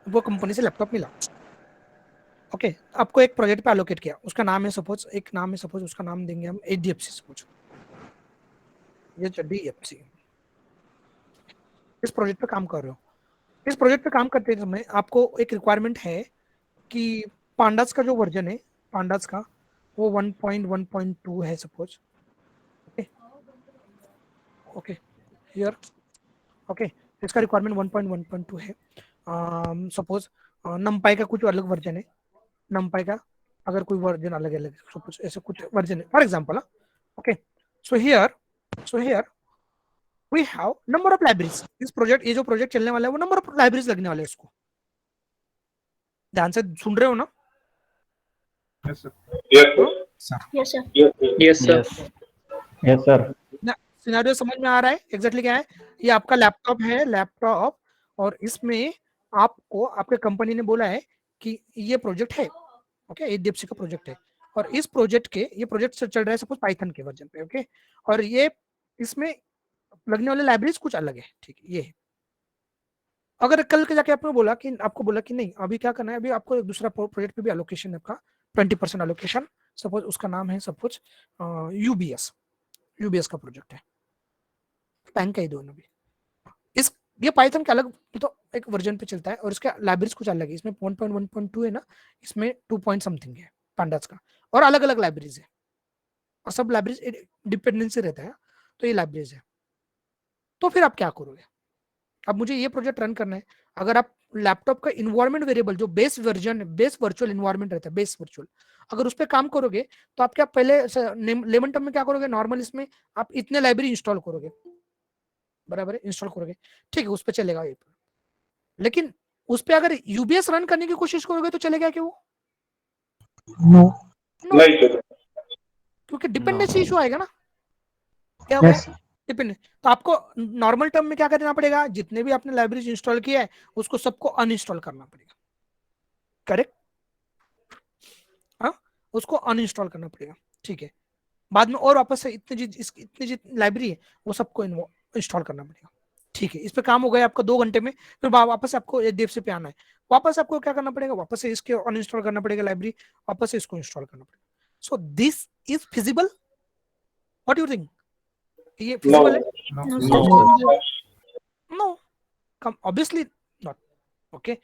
वो कंपनी से लैपटॉप मिला, ओके, आपको एक प्रोजेक्ट पे एलोकेट किया, उसका नाम है सपोज, एक नाम है सपोज, उसका नाम देंगे हम एचडीएफसी सपोज, ये एचडीएफसी। इस प्रोजेक्ट पे काम कर रहे हो, इस प्रोजेक्ट पे काम करते समय आपको एक रिक्वायरमेंट है कि पांडास का जो वर्जन है, पांडास का वो 1.1.2 है suppose, okay, okay here, okay, इसका रिक्वायरमेंट 1.1.2 है, सपोज नमपाई का कुछ अलग वर्जन है, नमपाई का अगर कोई वर्जन अलग अलग सपोज ऐसे कुछ वर्जन है for example, okay, so here we have number of libraries, इस प्रोजेक्ट, ये जो प्रोजेक्ट चलने वाला है वो नंबर ऑफ लाइब्रेरीज लगने वाले हैं इसको, ध्यान से सुन रहे हो ना? Yes sir. हाँ, yes sir. Yes sir. Yes sir. Scenario समझ में आ रहा है एग्जैक्टली क्या है? ये आपका लैपटॉप है, लैपटॉप, और इसमें आपको आपके कंपनी ने बोला है कि ये प्रोजेक्ट है, ओके, एचडीएफसी का प्रोजेक्ट है, और इस प्रोजेक्ट के, ये प्रोजेक्ट चल रहा है सपोज पाइथन के वर्जन पे, ओके, और ये इसमें लगने वाले लाइब्रेरीज कुछ अलग है, ठीक है, ये है। अगर कल के जाके आपने बोला कि, आपको बोला कि नहीं अभी क्या करना है, अभी आपको एक दूसरा प्रोजेक्ट पे भी एलोकेशन है आपका 20% एलोकेशन, सपोज उसका नाम है सपोज यूबीएस, यूबीएस का प्रोजेक्ट है, बैंक का ही दोनों भी, इस ये पाइथन के अलग तो एक वर्जन पे चलता है, और इसका लाइब्रेरीज कुछ अलग है, इसमें 1.1.2 है ना, इसमें 2 पॉइंट समथिंग है पांडास का, और अलग अलग लाइब्रेरीज है, और सब लाइब्रेरीज डिपेंडेंसी रहता है, तो ये लाइब्रेरीज है। तो फिर आप क्या करोगे? अब मुझे ये प्रोजेक्ट रन करना है, अगर आप लैपटॉप का इन्वायरमेंट वेरिएबल जो base version, base virtual environment रहता है, बेस वर्चुअल, अगर उस पर काम करोगे तो आप क्या पहले लेमन टर्म में क्या करोगे, नॉर्मल इसमें आप इतने लाइब्रेरी इंस्टॉल करोगे, बराबर है, इंस्टॉल करोगे, ठीक है, उस पर चलेगा ये, लेकिन उस पर अगर यूबीएस रन करने की कोशिश करोगे तो चलेगा क्या वो? नो। नो, क्योंकि डिपेंडेंसी इशू आएगा ना, क्या हो गया, यस। डिपेंडेंट। तो आपको नॉर्मल टर्म में क्या करना पड़ेगा, जितने भी आपने लाइब्रेरीज इंस्टॉल किया है उसको सबको अनइंस्टॉल करना पड़ेगा, करेक्ट, हाँ, उसको अनइंस्टॉल करना पड़ेगा, ठीक है, बाद में और वापस से इतनी जितनी लाइब्रेरी है वो सबको इंस्टॉल करना पड़ेगा, ठीक है, इस पे काम हो गया आपका 2 घंटे में, फिर वापस आपको एचडीएफसी पे आना है, वापस आपको क्या करना पड़ेगा, वापस से इसके अनइंस्टॉल करना पड़ेगा लाइब्रेरी, वापस से इसको इंस्टॉल करना पड़ेगा। So this is feasible, what you think, ये फिजिबल है? No no sir. No, come obviously not, okay,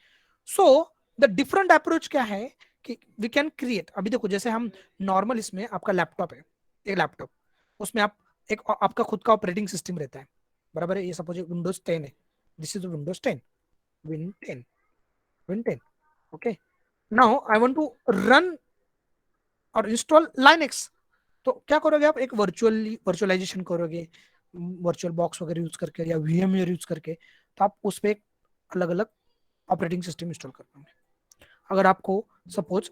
so the different approach क्या है कि वी कैन क्रिएट, अभी देखो जैसे हम नॉर्मल, इसमें आपका लैपटॉप है, एक लैपटॉप, उसमें आप एक आपका खुद का ऑपरेटिंग सिस्टम रहता है, बराबर है, ये सपोज विंडोज 10 है, this is Windows 10, win 10, win 10, okay, now I want to run और इंस्टॉल लाइनक्स, तो क्या करोगे आप, एक वर्चुअलाइजेशन करोगे, वर्चुअल बॉक्स वगैरह यूज करके या वीएमवेयर यूज करके, तो आप उस पर अलग अलग ऑपरेटिंग सिस्टम इंस्टॉल कर पाओगे। अगर आपको सपोज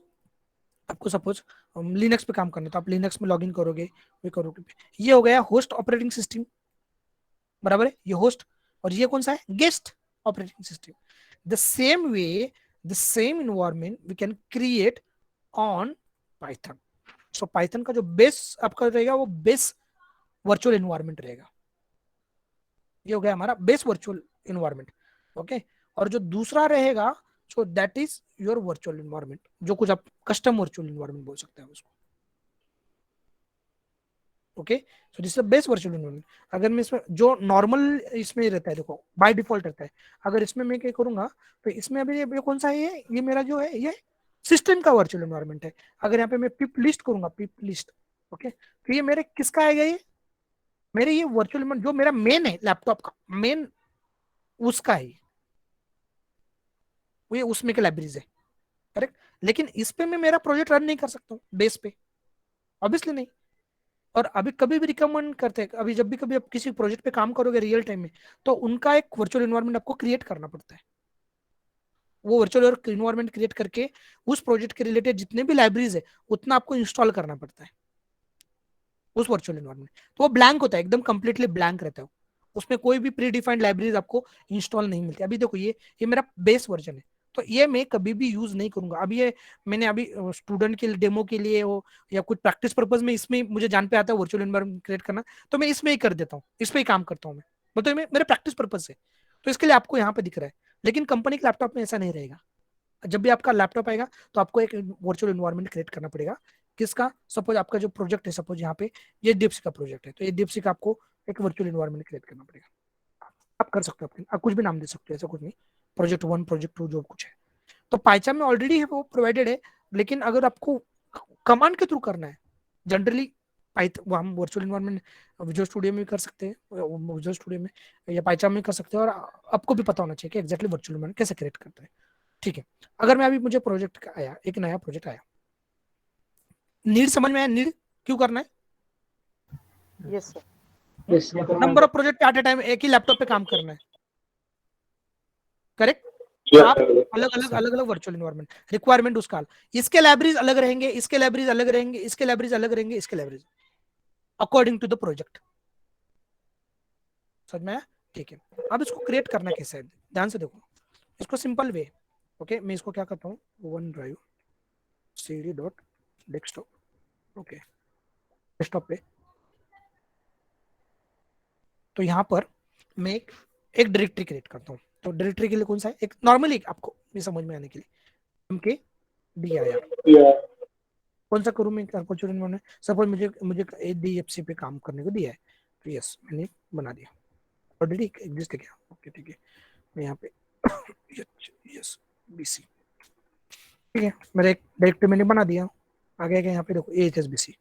लिनक्स पे काम करना है तो आप लिनक्स में लॉगिन करोगे, वे करोगे, ये हो गया होस्ट ऑपरेटिंग सिस्टम, बराबर है, ये होस्ट, और ये कौन सा है, guest operating system. The same way, the same environment we can create on Python. So Python का जो बेस आपका रहेगा वो बेस वर्चुअल इन्वायरमेंट रहेगा, ये हो गया हमारा बेस वर्चुअल इन्वायरमेंट, ओके, और जो दूसरा रहेगा so that is your virtual environment, जो कुछ आप कस्टम वर्चुअल इन्वायरमेंट बोल सकते हैं उसको, okay, so this is base virtual environment. अगर मैं इसमें जो नॉर्मल इसमें रहता है, देखो बाय डिफॉल्ट रहता है, अगर इसमें मैं क्या करूंगा, तो इसमें अभी ये कौन सा है, ये मेरा जो है ये सिस्टम का वर्चुअल इन्वायरमेंट है। अगर यहाँ पे मैं पिप लिस्ट करूंगा, पिप लिस्ट, ओके, तो ये मेरे किसका आएगा, ये मेरे ये वर्चुअल जो मेरा मेन है लैपटॉप का मेन, उसका है वो, ये उसमें के लाइब्रेरीज है, करेक्ट, लेकिन इस पे मैं मेरा प्रोजेक्ट रन नहीं कर सकता हूँ बेस पे, ऑब्वियसली नहीं। और अभी कभी भी रिकमेंड करते हैं, अभी जब भी कभी आप किसी प्रोजेक्ट पे काम करोगे रियल टाइम में, तो उनका एक वर्चुअल इन्वायरमेंट आपको क्रिएट करना पड़ता है, वो वर्चुअल इन्वायरमेंट क्रिएट करके उस प्रोजेक्ट के रिलेटेड जितने भी लाइब्रेरीज है उतना आपको इंस्टॉल करना पड़ता है उस वर्चुअल इन्वायरमेंट, तो वो ब्लैंक होता है, एकदम कंप्लीटली ब्लैंक रहता है, उसमें कोई भी प्री डिफाइंड लाइब्रेरीज आपको इंस्टॉल नहीं मिलती। अभी देखो ये मेरा बेस वर्जन है, तो ये मैं कभी भी यूज नहीं करूंगा। अभी ये मैंने अभी स्टूडेंट के डेमो के लिए हो या कुछ प्रैक्टिस पर्पज में, इसमें मुझे जान पे आता है वर्चुअल एनवायरनमेंट क्रिएट करना, तो मैं इसमें ही कर देता हूँ, इस पे ही काम करता हूँ मैं, मतलब मेरे प्रैक्टिस पर्पज से, तो इसके लिए आपको यहाँ पे दिख रहा है। लेकिन कंपनी के लैपटॉप में ऐसा नहीं रहेगा। जब भी आपका लैपटॉप आएगा तो आपको एक वर्चुअल एनवायरनमेंट क्रिएट करना पड़ेगा। किसका? सपोज आपका जो प्रोजेक्ट है, सपोज यहाँ पे ये डिप्स का प्रोजेक्ट है, तो ये डिप्स का आपको एक वर्चुअल एनवायरनमेंट क्रिएट करना पड़ेगा। आप कर सकते हो, आप कुछ भी नाम दे सकते हो, ऐसा कुछ नहीं, प्रोजेक्ट 1 प्रोजेक्ट 2 जो कुछ है। तो पाइथन में ऑलरेडी है, वो प्रोवाइडेड है। लेकिन अगर आपको कमांड के थ्रू करना है, जनरली वो हम वर्चुअल एनवायरनमेंट विजुअल स्टूडियो में भी कर सकते हैं, विजुअल स्टूडियो में या पाइथन में कर सकते हैं। और आपको भी पता होना चाहिए कि एग्जैक्टली वर्चुअल एनवायरनमेंट कैसे क्रिएट करते हैं। ठीक है, अगर मैं अभी मुझे प्रोजेक्ट का आया, एक नया प्रोजेक्ट आया, नीड समझ में आया? नीड क्यों करना है? Yes sir. Number of project at A time एक ही लैपटॉप पे काम करना है, करेक्ट? आप अलग अलग वर्चुअल एनवायरनमेंट रिक्वायरमेंट उसका, इसके लाइब्रेरीज अलग रहेंगे, इसके लाइब्रेरीज अलग रहेंगे, इसके लाइब्रेरीज अलग रहेंगे, इसके libraries according to the project. समझ में आया? ठीक है, अब इसको क्रिएट करना कैसे है, ध्यान से देखो। इसको सिंपल वे, ओके, मैं इसको क्या करता हूँ, one drive cd dot desktop, okay, desktop पे। तो यहाँ पर मैं एक डायरेक्टरी क्रिएट करता हूँ। तो डायरेक्टरी के लिए कौन सा है? एक नॉर्मली आपको ये समझ में आने के लिए mk dir, कौन सा करूँ मैं? सपोज मुझे एचडीएफसी पे काम करने को दिया है, तो यस मैंने बना दिया, ऑलरेडी एग्जिस्ट है क्या? ओके ठीक है, मैं यहाँ पे यस बीसी, ठीक है, मेरा एक डायरेक्टरी मैंने बना दिया। आगे यहाँ पे देखो एचएसबीसी,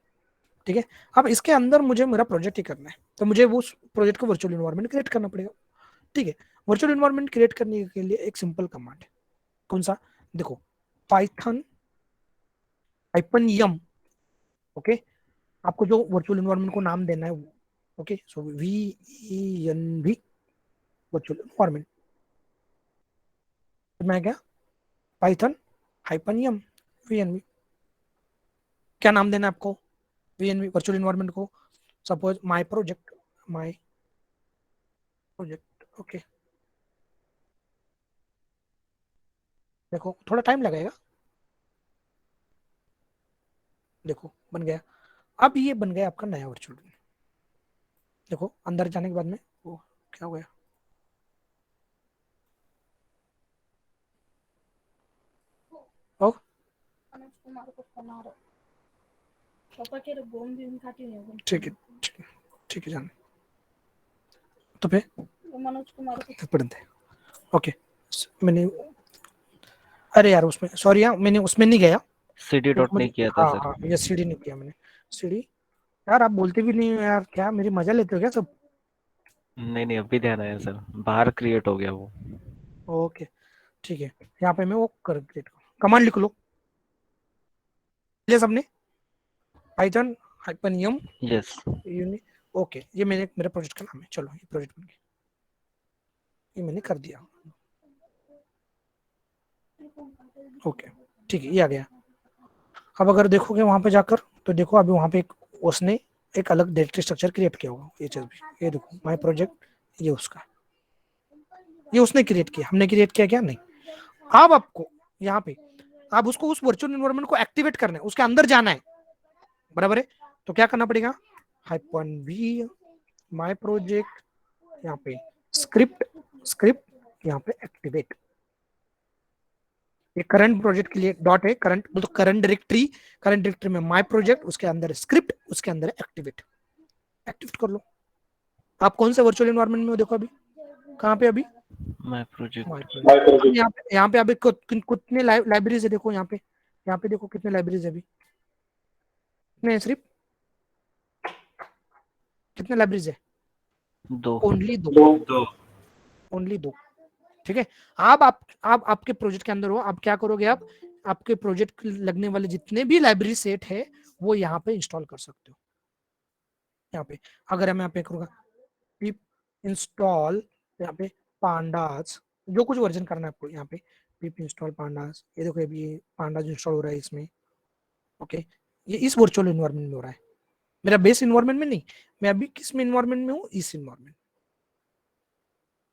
ठीक है। अब इसके अंदर मुझे मेरा प्रोजेक्ट ही करना है, तो मुझे वो प्रोजेक्ट को वर्चुअल एनवायरनमेंट क्रिएट करना पड़ेगा। ठीक है, वर्चुअल एनवायरनमेंट क्रिएट करने के लिए एक सिंपल कमांड है, कौन सा? देखो, पाइथन -yum, ओके। आपको जो वर्चुअल एनवायरनमेंट को नाम देना है, ओके, सो venv वर्चुअल एनवायरनमेंट। मैं क्या? पाइथन -yum venv, क्या नाम देना है आपको? venv वर्चुअल एनवायरनमेंट को, सपोज माय प्रोजेक्ट, ओके। देखो थोड़ा टाइम लगेगा, देखो बन गया। अब ये बन गया आपका नया वर्चुअल। देखो अंदर जाने के बाद में वो क्या हो गया, ओ ठीक है ठीक है जान तो पे पढ़ते, ओके। मैंने, अरे यार उसमें सॉरी यार, मैंने उसमें नहीं गया, सीडी डॉट नहीं किया था हाँ सर। हाँ, ये सीडी नहीं किया मैंने, सीडी। यार आप बोलते भी नहीं हो यार, क्या मेरी मजा लेते हो क्या सब? नहीं अभी ध्यान आया सर, बाहर क्रिएट हो गया वो। ओके ठीक है, यहाँ पे मैं वो कर क्रिएट कमांड लिख लो ले सबने, पाइथन -yum यस ओके। ये मेरे प्रोजेक्ट का नाम है, चलो ये प्रोजेक्ट बन गया, ये मैंने कर दिया, ओके ठीक है, ये आ गया। अब अगर देखोगे वहां पे जाकर, तो देखो अभी वहां पे उसने एक अलग डायरेक्टरी स्ट्रक्चर क्रिएट किया होगा, ये देखो माय प्रोजेक्ट, ये उसका, ये उसने क्रिएट किया, हमने क्रिएट किया क्या? नहीं। अब आपको यहाँ पे आप उसको उस वर्चुअल एनवायरनमेंट को एक्टिवेट करना है, उसके अंदर जाना है, बराबर है? तो क्या करना पड़ेगा? -v माय प्रोजेक्ट, यहाँ पे स्क्रिप्ट यहाँ पे एक्टिवेट, ये करंट प्रोजेक्ट के लिए डॉट है, करंट बोल तो करंट डायरेक्टरी में माय प्रोजेक्ट, उसके अंदर स्क्रिप्ट, उसके अंदर एक्टिवेट कर लो। आप कौन से वर्चुअल एनवायरनमेंट में हो? देखो अभी कहाँ पे? अभी माय प्रोजेक्ट। यहाँ पे अभी कितने लाइब्रेरीज है? देखो यहाँ पे देखो कितने लाइब्रेरीज है अभी, कितने? सिर्फ कितने लाइब्रेरीज है? दो। ओनली दो, ठीक है। आप आपके प्रोजेक्ट के अंदर हो, आप क्या करोगे? आप आपके प्रोजेक्ट लगने वाले जितने भी लाइब्रेरी सेट है वो यहाँ पे इंस्टॉल कर सकते हो। यहाँ पे अगर मैं यहाँ पे करूँगा पिप इंस्टॉल, यहाँ पे पांडास, जो कुछ वर्जन करना है आपको, यहाँ पे पिप इंस्टॉल पांडास, ये देखो अभी ये पांडास इंस्टॉल हो रहा है इसमें, ओके। ये इस वर्चुअल एनवायरनमेंट में हो रहा है, मेरा बेस एनवायरनमेंट में नहीं। मैं अभी किस में एनवायरनमेंट में हूँ? इस एनवायरनमेंट।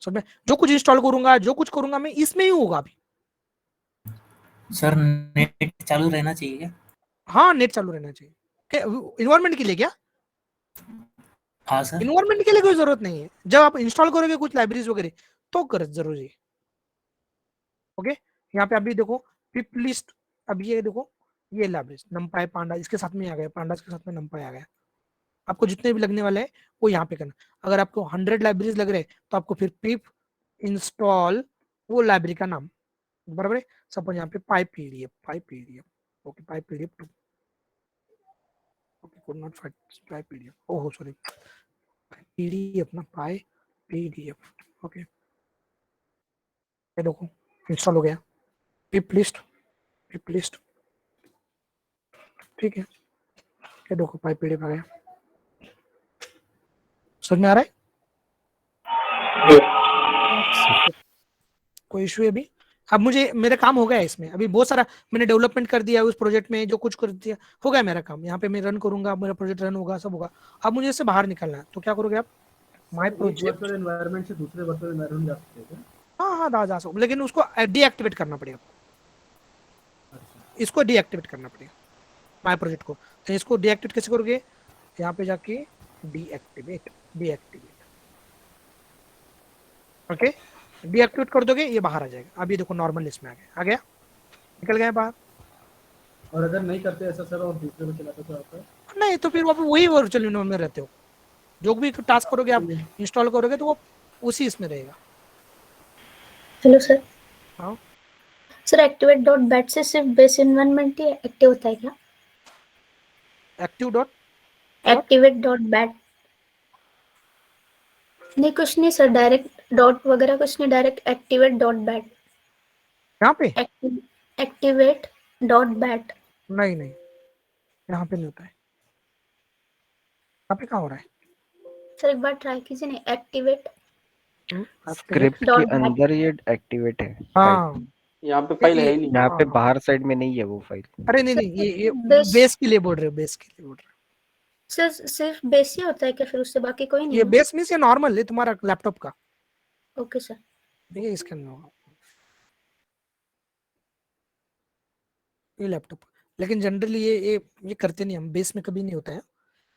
सब में जो कुछ इंस्टॉल करूंगा, जो कुछ करूंगा मैं इसमें ही होगा अभी। सर नेट चालू रहना चाहिए क्या? हाँ नेट चालू रहना चाहिए। इन्वायरमेंट के लिए क्या? हाँ सर। इन्वायरमेंट के लिए कोई जरूरत नहीं है, जब आप इंस्टॉल करोगे कुछ लाइब्रेरीज वगैरह तो कर जरूरी है। ओके, यहाँ पे अभी देखो पिप लिस्ट, अब ये देखो ये लाइब्रेरी नमपाई पांडा इसके साथ में आ गया, पांडास के साथ में नमपाई आ गया। आपको जितने भी लगने वाले हैं वो यहाँ पे करना। अगर आपको 100 लाइब्रेरीज लग रहे हैं तो आपको फिर पिप इंस्टॉल वो लाइब्रेरी का नाम, बराबर है। सपोज यहाँ पे py PDF okay, py PDF 2 okay, could not find py PDF, oh sorry, PDF ना, पाई पीडीएफ ओके, ये देखो इंस्टॉल हो गया पिप लिस्ट ठीक है, ये देखो पाई पीडीएफ आ गया। समझ में आ रहा है? कोई इशू है अभी? अब मुझे मेरा काम हो गया है इसमें, अभी बहुत सारा मैंने डेवलपमेंट कर दिया उस प्रोजेक्ट में, जो कुछ कर दिया हो गया मेरा काम। यहाँ पे मैं रन करूंगा, मेरा प्रोजेक्ट रन होगा, सब होगा। अब मुझे इससे बाहर निकलना है, तो क्या करोगे आप? माय प्रोजेक्ट वर्चुअल एनवायरनमेंट से दूसरे वर्चुअल एनवायरनमेंट जा सकते हैं क्या? हाँ जा सकते, लेकिन उसको डीएक्टिवेट करना पड़ेगा, इसको डीएक्टिवेट करना पड़ेगा माय प्रोजेक्ट को। तो इसको डीएक्टिवेट कैसे करोगे? यहाँ पे जाके डीएक्टिवेट ओके, डीएक्टिवेट कर दोगे, ये बाहर आ जाएगा। अब ये देखो नॉर्मल लिस्ट में आ गया, निकल गया बाहर। और अगर नहीं करते ऐसा सर और दूसरे में चलाते तो आपका नहीं तो फिर आप वही वर्चुअल एनवायरनमेंट में रहते हो, जो भी टास्क करोगे आप इंस्टॉल करोगे तो वो उसी इसमें रहेगा। Hello sir. हाँ सर एक्टिवेट डॉट बैट से सिर्फ बेस एनवायरनमेंट ही एक्टिव होता है क्या? एक्टिवेट डॉट बैट नहीं, कुछ नहीं सर, डायरेक्ट डॉट वगैरह कुछ नहीं, डायरेक्ट एक्टिवेट डॉट बैट। यहाँ पे एक्टिवेट डॉट बैट नहीं यहाँ पे नहीं होता है। यहाँ पे कहाँ हो रहा है? सर एक बार ट्राई कीजिए ना, एक्टिवेट स्क्रिप्ट के अंदर ये एक्टिवेट है। हाँ यहाँ पे फाइल है ही नहीं। यहाँ पे बाहर साइड में नहीं है वो फाइल। अरे नहीं ये बेस के लिए बोल रहे हो, बेस के लिए बोल रहे हो। सर सिर्फ बेस ही होता है क्या, फिर उससे बाकी कोई नहीं? ये बेस मींस ये नॉर्मल है तुम्हारा लैपटॉप का। Okay sir. देखिए इसके अंदर होगा ये लैपटॉप, लेकिन जनरली ये करते नहीं हम, बेस में कभी नहीं होता है,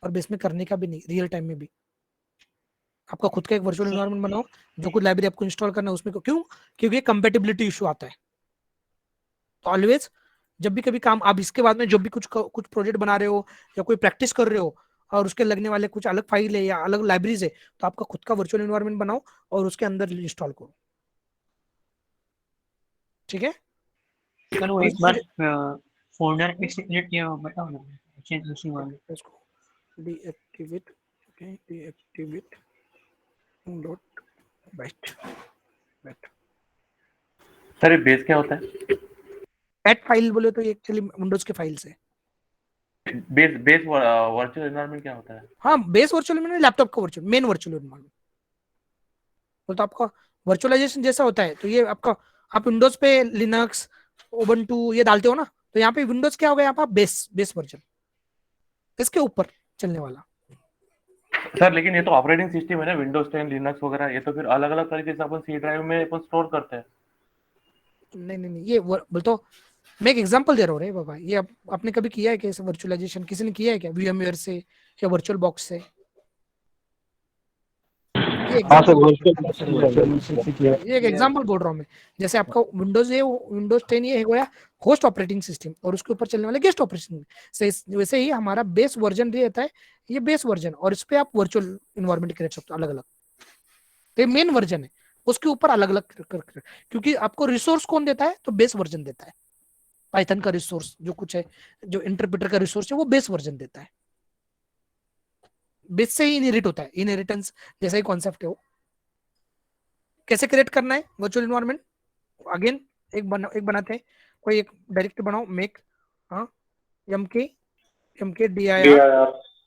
और बेस में करने का भी नहीं रियल टाइम में भी। आपका खुद का एक वर्चुअल एनवायरनमेंट बनाओ, जो कुछ लाइब्रेरी आपको इंस्टॉल करना है उसमें क्यों? क्योंकि कंपैटिबिलिटी इशू आता है। तो ऑलवेज जब भी कभी काम आप इसके बाद में जब भी कुछ प्रोजेक्ट बना रहे हो या कोई प्रैक्टिस कर रहे हो और उसके लगने वाले कुछ अलग फाइल है या अलग लाइब्रेरीज है, तो आपका खुद का वर्चुअल एनवायरनमेंट बनाओ और उसके अंदर इंस्टॉल करो, ठीक है? सर वो एक बार फोल्डर एक्टिवेट किया बताओ ना, चेंज उसी वाले इसको deactivate okay, deactivate dot bat sir ये बेस क्या होता है? बैट फाइल बोले तो एक्चुअली विंडोज के फाइल्स है। बेस वर्चुअल एनवायरनमेंट क्या होता है? हाँ बेस वर्चुअल एनवायरनमेंट लैपटॉप का वर्चुअल मेन वर्चुअल एनवायरनमेंट, तो आपका वर्चुअलाइजेशन जैसा होता है। तो ये आपका आप विंडोज पे लिनक्स उबंटू ये डालते हो ना, तो यहाँ पे विंडोज क्या होगा, यहाँ पर बेस वर्जन इसके ऊपर चलने वाला। सर लेकिन ये तो ऑपरेटिंग सिस्टम है ना, विंडोज 10 लिनक्स वगैरह, ये तो फिर अलग अलग तरीके से अपन सी ड्राइव में अपन स्टोर करते हैं। नहीं ये बोल तो मैं एक एग्जांपल दे रहा हूँ रे बाबा। ये आपने कभी किया है क्या वर्चुअलाइजेशन? किसी ने किया है क्या VMware से या वर्चुअल बॉक्स से? ये एक एग्जांपल बोल रहा हूँ मैं। जैसे आपका विंडोज है, विंडोज 10 ये है होस्ट ऑपरेटिंग सिस्टम और उसके ऊपर चलने वाले गेस्ट ऑपरेटिंग सिस्टम। वैसे ही हमारा बेस वर्जन रहता है, ये बेस वर्जन, और इस पे आप वर्चुअल इन्वायरमेंट क्रिएट सकते हो अलग अलग। तो ये मेन वर्जन है, उसके ऊपर अलग अलग क्योंकि आपको रिसोर्स कौन देता है? तो बेस वर्जन देता है। पाइथन का रिसोर्स जो कुछ है, जो इंटरप्रेटर का रिसोर्स है, वो बेस वर्जन देता है। बेस से ही इनहेरिट होता है, इनहेरिटेंस जैसा ही कॉन्सेप्ट है वो। कैसे क्रिएट करना है वर्चुअल एनवायरनमेंट? अगेन एक बनाते हैं, कोई एक डायरेक्टरी बनाओ, मेक mkdir,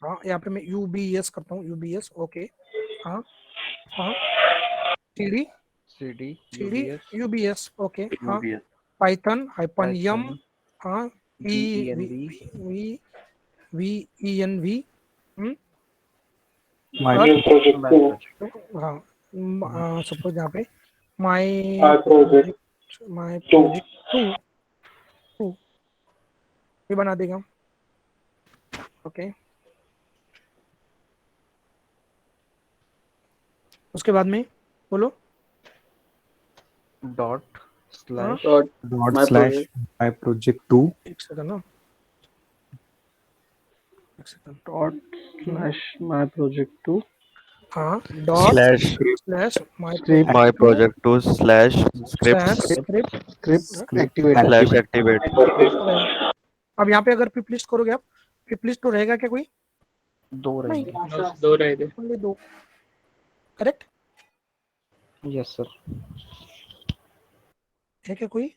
हाँ यहाँ पे मैं ubs करता हूँ, ubs ओके, हाँ cd ubs ओके, हाँ पाइथन -m, हाँ venv, हाँ सपोज यहाँ पे माय प्रोजेक्ट 2 ये बना देगा ओके। उसके बाद में बोलो dot slash dot slash my project 2 एक सेकंड ना, एक second, dot slash my project 2 हाँ, dot slash slash my project 2 slash script script script activate slash activate. अब यहाँ पे अगर पिप लिस्ट करोगे आप, पिप लिस्ट तो रहेगा क्या कोई? 2 नहीं, रहेंगे। 2 रहेंगे। only 2, correct yes sir. है क्या कोई?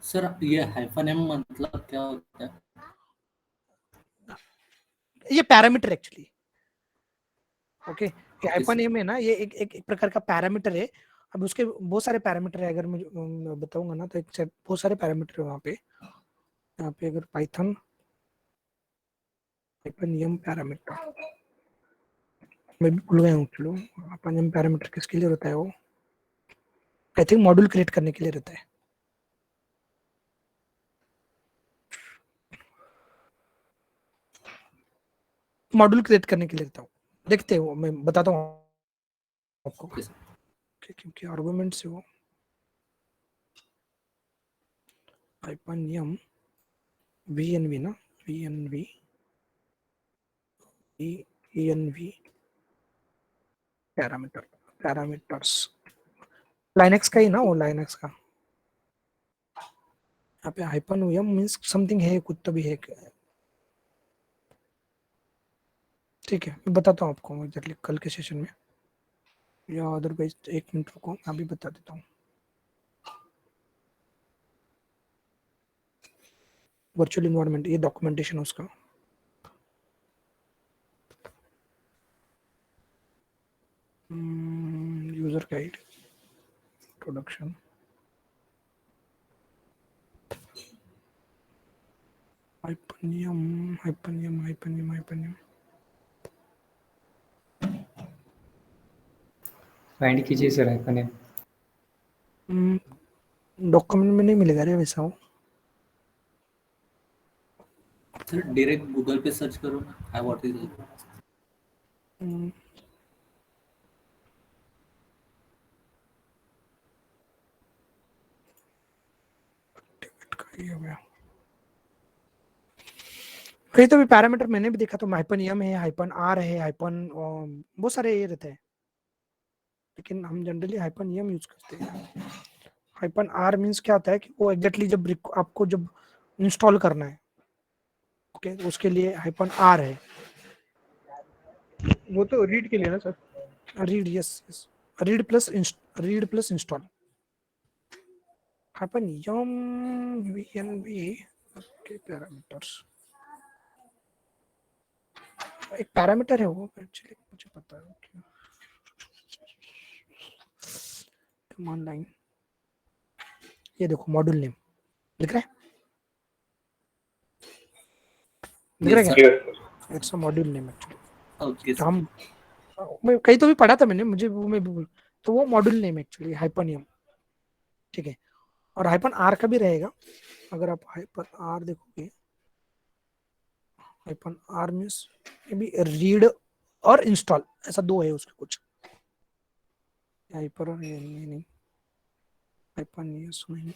सर ये हाइफन एम मतलब क्या होता है? ये पैरामीटर एक्चुअली, ओके, ये Okay, हाइपन एम है ना, ये एक प्रकार का पैरामीटर है। अब उसके बहुत सारे पैरामीटर है, अगर मैं बताऊंगा ना तो एक से बहुत सारे पैरामीटर है वहाँ पे। यहाँ पे अगर पाइथन हाइपन एम पैरामीटर, मैं भी भूल गया हूँ, चलो हाइपन एम पैरामीटर किसके लिए होता है वो? आई थिंक मॉड्यूल क्रिएट करने के लिए रहता है। मॉड्यूल क्रिएट करने के लिए रहता हूँ, देखते हो, मैं बताता हूँ आपको, क्योंकि आर्गुमेंट से वो हाइपन एम वीएनवी ना, वीएनवी वीएनवी पैरामीटर्स लाइनक्स का ही ना, वो लाइनक्स का। यहाँ पे हाइपन वीएम मींस समथिंग है, कुछ तो भी है, ठीक है, मैं बताता हूँ आपको एग्जैक्टली कल के सेशन में, या अदरवाइज 1 मिनट रुको, मैं अभी बता देता हूँ। वर्चुअल इन्वायरमेंट, ये डॉक्यूमेंटेशन उसका, यूजर गाइड, प्रोडक्शन, हाइपनियम फाइंड कीजिए सर हाइपन एम। डॉक्यूमेंट में नहीं मिलेगा रे वैसा वो। सर डायरेक्ट गूगल पे सर्च करो ना, हाई व्हाट इज ये हो गया। कहीं तो भी पैरामीटर मैंने भी देखा तो हाइपन एम है, हाइपन आर है, हाइपन बहुत सारे ये रहते हैं, लेकिन हम जनरली हाइपन एम यूज करते हैं। हाइपन आर मींस क्या होता है कि वो एग्जैक्टली जब आपको जब इंस्टॉल करना है, ओके, उसके लिए हाइपन आर है। वो तो रीड के लिए ना sir. Read, yes, read plus install. Hyphen M venv के पैरामीटर्स, एक पैरामीटर है वो एक्चुअली, मुझे पता है क्या। कमांड लाइन, ये देखो मॉड्यूल नेम लिख रहा है, लिख रहा है क्या? It's a module name actually. Okay तो हम, मैं कहीं तो भी पढ़ा था मैंने, मुझे वो मैं भी भूल, तो वो module name actually hyphen M, ठीक है। और हाइपन आर का भी रहेगा, अगर आप हाइपन आर देखोगे, हाइपन आर मींस ये भी रीड और इंस्टॉल, ऐसा दो है उसके कुछ। हाइपर और ये नहीं, हाइपन यस नहीं,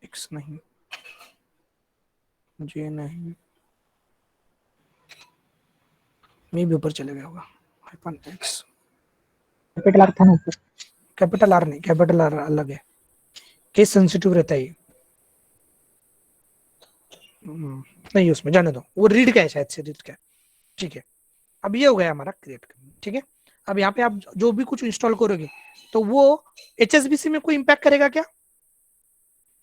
एक्स नहीं, जे नहीं, मैं भी ऊपर चले गया होगा। हाइपन एक्स, कैपिटल आर था ना ऊपर। कैपिटल आर नहीं, कैपिटल आर अलग है, केस सेंसिटिव रहता है ये। नहीं उसमें जाने दो, वो रीड का है शायद से, रीड का, ठीक है। अब ये हो गया हमारा क्रिएट करना, ठीक है। अब यहाँ पे आप जो भी कुछ इंस्टॉल करोगे तो वो HSBC में कोई इंपैक्ट करेगा क्या?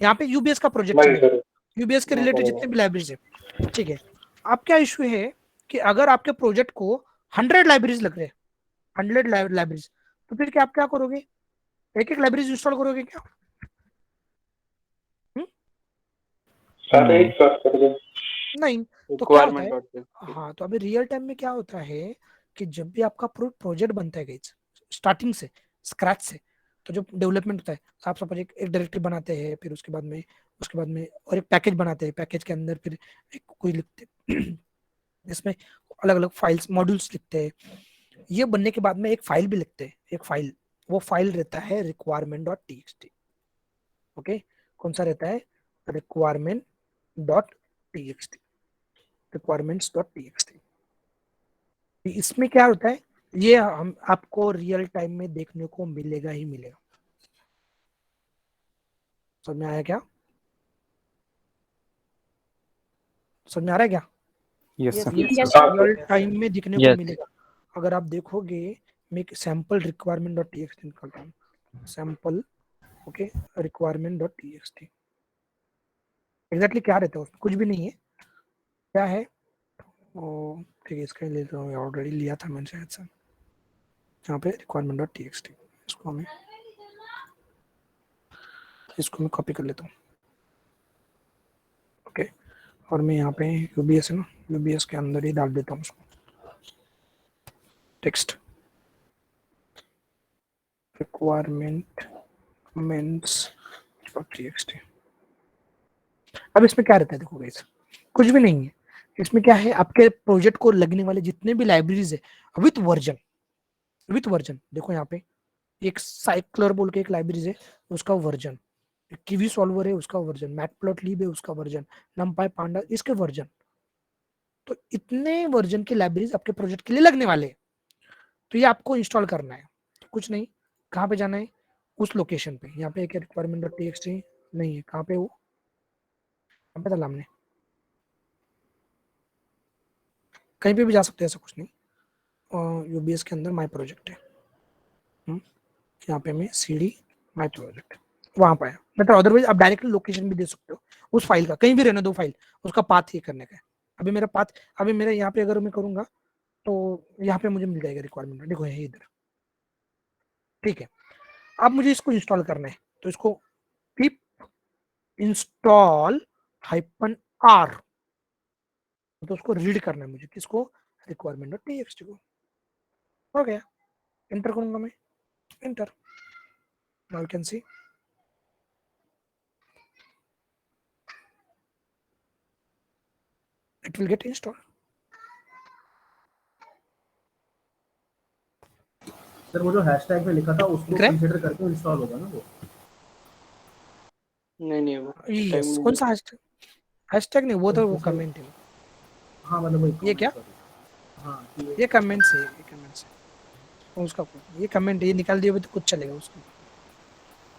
यहाँ पे यूबीएस का प्रोजेक्ट है, यूबीएस के रिलेटेड जितने भी लाइब्रेरीज है, ठीक है। अब क्या इशू है कि अगर आपके प्रोजेक्ट को 100 लाइब्रेरीज लग रहे हैं, 100 लाइब्रेरीज, तो फिर क्या आप क्या करोगे? एक एक लाइब्रेरीज इंस्टॉल करोगे क्या? नहीं, तो क्या होता है, हाँ, तो अभी रियल टाइम में क्या होता है कि जब भी आपका प्रोजेक्ट बनता है स्टार्टिंग से, स्क्रैच से, तो जो डेवलपमेंट होता है, आप सपोज एक डायरेक्टरी बनाते हैं, फिर उसके बाद में और एक पैकेज बनाते हैं, पैकेज के अंदर फिर एक कोई लिखते हैं इसमें अलग अलग फाइल्स मॉड्यूल्स लिखते हैं। ये बनने के बाद में एक फाइल भी लिखते हैं, एक फाइल, वो फाइल रहता है requirement.txt। ओके, कौन सा रहता है? requirement.txt, requirements.txt। इसमें क्या होता है, ये हम आपको रियल टाइम में देखने को मिलेगा ही मिलेगा। समझ में आया क्या? समझ में आ रहा है क्या? Yes, sir. रियल टाइम में दिखने को Yes. मिलेगा। अगर आप देखोगे, मैं एक सैंपल requirement.txt निकालता हूँ, सैंपल ओके requirement.txt। एग्जैक्टली क्या रहता है उसमें? कुछ भी नहीं है। क्या है? ठीक है, इसका ही लेता हूँ, ऑलरेडी लिया था मैंने शायद से। यहाँ पे requirement.txt, इसको मैं कॉपी कर लेता हूँ। ओके, और मैं यहाँ पे UBS है ना, UBS के अंदर ही डाल देता हूँ उसको, टेक्स्ट requirement.txt। अब इसमें क्या रहता है देखो गाइस, कुछ भी नहीं है। इसमें क्या है, आपके प्रोजेक्ट को लगने वाले जितने भी लाइब्रेरीज है विथ वर्जन देखो यहाँ पे एक साइक्लर बोल के एक लाइब्रेरीज है, उसका वर्जन, किवी सॉल्वर है उसका वर्जन, मैटप्लॉटलिब है उसका वर्जन, नमपाई पांडा इसके वर्जन। तो इतने वर्जन की लाइब्रेरीज आपके प्रोजेक्ट के लिए लगने वाले हैं। तो ये आपको इंस्टॉल करना है, कुछ नहीं। कहाँ पे जाना है? उस लोकेशन पे। यहाँ पे एक requirement.txt नहीं है, कहाँ पे वो, कहाँ पे था हमने, कहीं पे भी जा सकते हैं, ऐसा कुछ नहीं। UBS के अंदर माई प्रोजेक्ट है, यहाँ पे मैं CD माई प्रोजेक्ट वहां पर आया। मतलब अदरवाइज आप डायरेक्टली लोकेशन भी दे सकते हो उस फाइल का, कहीं भी रहने दो फाइल, उसका पाथ ही करने का है। अभी मेरा पाथ, अभी मेरे यहाँ पे अगर मैं करूंगा तो यहाँ पे मुझे मिल जाएगा रिक्वायरमेंट, देखो है इधर, ठीक है। अब मुझे इसको इंस्टॉल करना है, तो इसको पिप इंस्टॉल -r, तो उसको रीड करना है मुझे, किसको? requirement.txt को। हो गया, एंटर करूंगा मैं, enter. Now you can see it will get installed। Sir वो जो हैशटैग में लिखा था उसको कंसीडर करके इंस्टॉल होगा ना वो? नहीं वो यस, कौन सा हैशटैग नहीं, वो तो वो कमेंट है। हाँ मतलब वही ये क्या? हाँ ये कमेंट्स है, ये कमेंट्स है उसका, ये कमेंट ये निकाल दिए तो कुछ चलेगा उसको।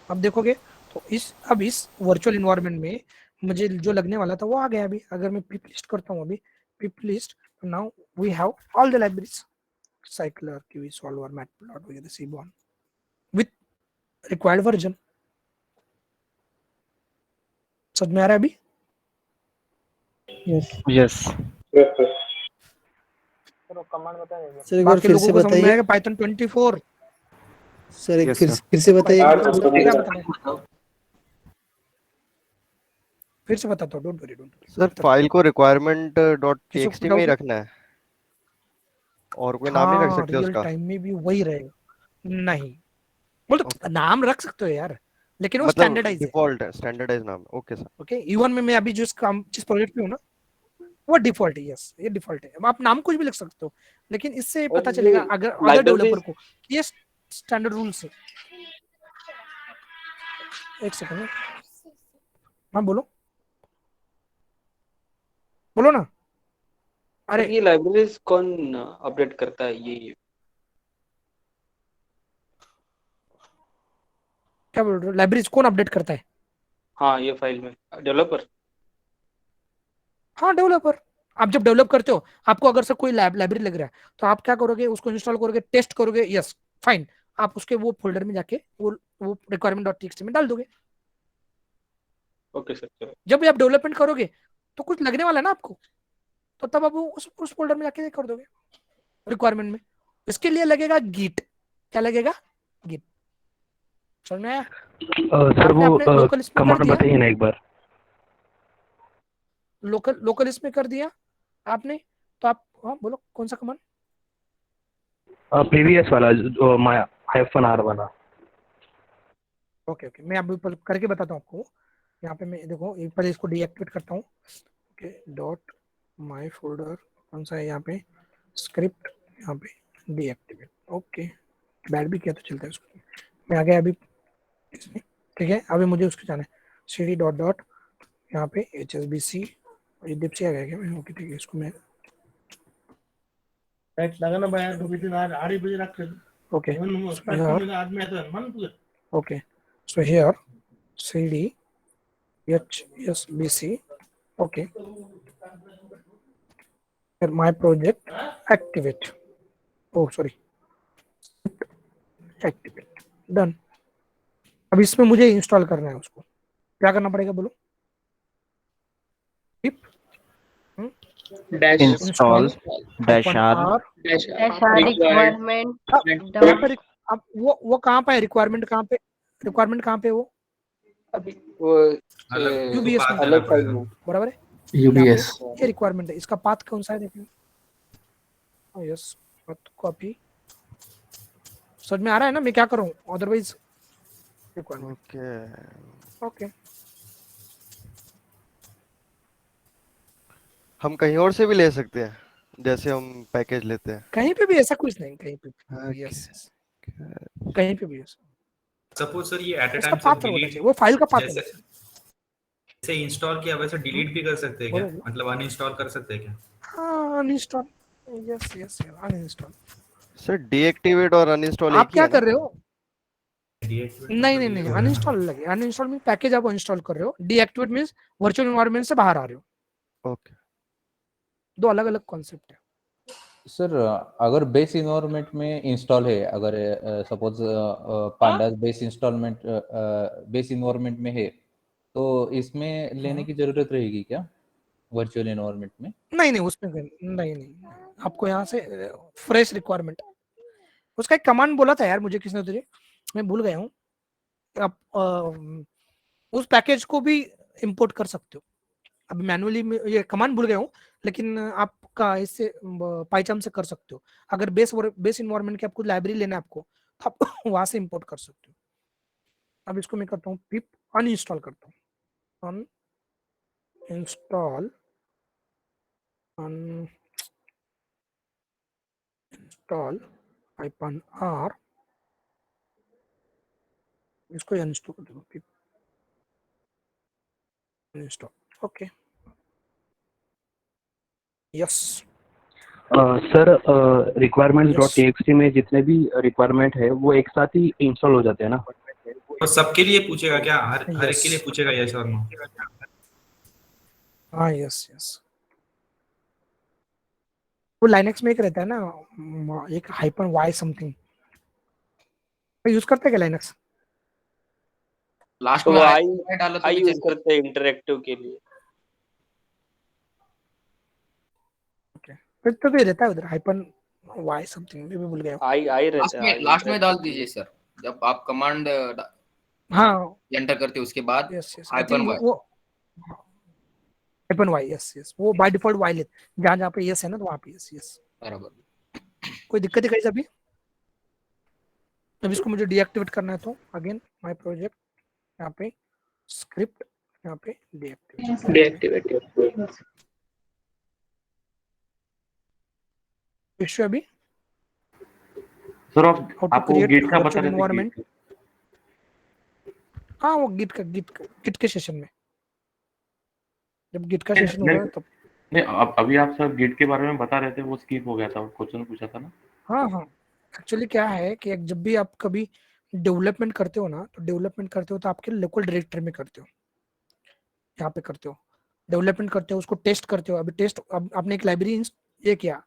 अब देखोगे तो अब इस वर्चुअल इन्वायरमेंट में मुझे जो लगने वाला था वो आ गया। अभी अगर मैं पिप लिस्ट करता हूँ, अभी pip list, now we have all the libraries, cycler, kiwi solver, matplot वगैरह, सीबॉर्न विथ रिक्वायर्ड वर्जन। समझ में आ रहा है अभी? Yes. सर एक बार बाकी फिर लोगों से को समझ में बताइए आएगा पाइथन 24? सर, एक Yes, फिर sir. फिर से बताइए। क्या बताना है? फिर से बताता हूँ, डोंट वरी सर फाइल को requirement.txt में ही रखना है और कोई नाम नहीं रख सकते रियल उसका? टाइम में भी वही रहेगा? नहीं, बोल नाम रख सकते हो यार, लेकिन वो मतलब स्टैंडर्डाइज है। डिफॉल्ट है, स्टैंडर्डाइज नाम है। Okay sir. ओके, इवन में मैं अभी जिस प्रोजेक्ट पे हूँ ना, वो डिफॉल्ट है। यस, ये डिफॉल्ट है। अब आप नाम कुछ भी लिख सकते हो, लेकिन इससे पता चलेगा अगर अदर डेवलपर को कि ये स्टैंडर्ड रूल्स है। एक सेकंड, हाँ बोलो बोलो ना। अरे ये लाइब्रेरीज कौन अपडेट करता है? ये क्या बोल रहे हो? लाइब्रेरीज कौन अपडेट करता है? हाँ ये फाइल में डेवलपर। हाँ डेवलपर। आप जब डेवलप करते हो, आपको अगर से कोई लाइब्रेरी लग रहा है तो आप क्या करोगे? उसको इंस्टॉल करोगे, टेस्ट करोगे, यस फाइन, आप उसके वो फोल्डर में जाके वो requirement.txt में डाल दोगे। ओके सर चलो। जब भी आप डेवलपमेंट करोगे तो कुछ लगने वाला है ना आपको, तो तब आप उस फोल्डर में जाके कर दोगे रिक्वायरमेंट में। इसके लिए लगेगा गिट। क्या लगेगा? गिट। समझ में आया? सर वो लोकल इसमें कर कमांड दिया, बताइए ना एक बार। लोकल इसमें कर दिया आपने, तो आप हाँ बोलो कौन सा कमांड? प्रीवियस वाला जो माया -r वाला। ओके ओके, मैं अभी करके बताता हूँ आपको। यहाँ पे मैं देखो एक पहले इसको डीएक्टिवेट करता हूँ। ओके, डॉट माई फोल्डर कौन सा है? यहाँ पे स्क्रिप्ट, यहाँ पे डीएक्टिवेट। ओके बैड भी किया तो चलता है उसको। मैं आ गया अभी इसमें, ठीक है। अभी मुझे उसके जाना है cd डॉट डॉट यहाँ पे HSBC ये डिप से आ गया क्या मैं? ओके ठीक है, इसको मैं टैक्स लगाना भाई तो किसी आज 8 बजे रख के ओके आज में आता मन पूरा okay, so here cd HSBC, okay, here my project activate, oh sorry, activate, done। अब इसमें मुझे इंस्टॉल करना है, उसको क्या करना पड़ेगा बोलो? Dash install dash R requirement अब वो कहाँ पे है? रिक्वायरमेंट कहाँ पे? रिक्वायरमेंट कहाँ पे है वो? अभी वो UBS में अलग फाइल में बराबर है। UBS ये रिक्वायरमेंट है, इसका पाथ कौन सा है देखिए। यस, कॉपी समझ में आ रहा है ना मैं क्या करूँ? Otherwise requirement okay. ओके। हम कहीं और से भी ले सकते हैं जैसे हम पैकेज लेते हैं? कहीं पे भी ऐसा कुछ नहीं, कहीं पे भी यस, कहीं पे भी यस। सपोज सर ये एट अ उसका टाइम पाथ होना चाहिए, वो फाइल का पाथ होना चाहिए। जैसे इंस्टॉल किया वैसे डिलीट भी कर सकते हैं क्या? मतलब अनइंस्टॉल कर सकते हैं क्या? हाँ uninstall, yes yes uninstall. Sir deactivate और अनइंस्टॉल आप एक ही क्या है कर रहे हो? Deactivate नहीं मतलब नहीं ये नहीं, अनइंस्टॉल अलग है। अनइंस्टॉल मीन पैकेज आप इंस्टॉल कर रहे हो, डीएक्टिवेट मींस वर्चुअल एनवायरनमेंट से बाहर आ रहे हो। ओके, दो अलग अलग कॉन्सेप्ट है। सर अगर बेस इन्वायरमेंट में इंस्टॉल है, अगर सपोज पांडास बेस इन्वायरमेंट में है, तो इसमें लेने की जरूरत रहेगी क्या वर्चुअल एनवायरनमेंट में? नहीं नहीं उसमें नहीं, आपको यहाँ से फ्रेश रिक्वायरमेंट, उसका एक कमांड बोला था यार मुझे किसने, तुझे मैं भूल गया हूँ। आप उस पैकेज को भी इंपोर्ट कर सकते हो। अभी मैनुअली में ये कमांड भूल गया हूँ, लेकिन आपका इससे पाइचाम से कर सकते हो। अगर बेस इन्वायरमेंट की आपको लाइब्रेरी लेना है आपको, तो आप वहां से इंपोर्ट कर सकते हो। अब इसको मैं करता हूँ पिप अनइंस्टॉल करता हूँ, अनइंस्टॉल अनइंस्टॉल -r, इसको अनइंस्टॉल कर दो pip uninstall, okay yes. Sir requirement dot TXT में जितने भी रिक्वायरमेंट है वो एक साथ ही इंस्टॉल हो जाते हैं ना? तो सबके लिए पूछेगा क्या? हर एक के लिए पूछेगा यस और नो? हाँ यस यस। वो लाइनेक्स में एक रहता है ना, एक हाइपर वाई समथिंग, यूज करते हैं क्या लाइनेक्स? लास्ट में आई यूज करते हैं इंटरैक्टिव के लिए। फिर तो भी रहता है उधर हाइपर वाई समथिंग, मैं भी भूल गया। आई रहता है लास्ट में डाल दीजिए सर, जब आप कमांड हाँ एंटर करते हो उसके बाद यस यस हाइफन वाई, वो हाइपर वाई यस यस, वो बाय डिफॉल्ट वाई ले, जहाँ जहाँ पे यस है ना तो वहाँ पे यस यस बराबर। कोई दिक्कत है कहीं अभी? अब इसको मुझे डीएक्टिवेट करना है, तो अगेन माय प्रोजेक्ट, यहाँ पे स्क्रिप्ट, यहाँ पे डीएक्टिवेट इश्यू अभी। सर आपको गिट का बता रहे थे। हाँ वो गिट के सेशन में, जब गिट का सेशन होगा तब। नहीं अभी आप सर गिट के बारे में बता रहे थे, वो स्किप हो गया था, क्वेश्चन पूछा था ना। हाँ एक्चुअली क्या है कि जब भी आप कभी डेवलपमेंट करते हो ना, तो डेवलपमेंट करते हो तो आपके लोकल डायरेक्टरी में करते हो, यहाँ पे करते हो डेवलपमेंट करते हो, उसको टेस्ट करते हो। अभी टेस्ट आपने एक लाइब्रेरी ये किया,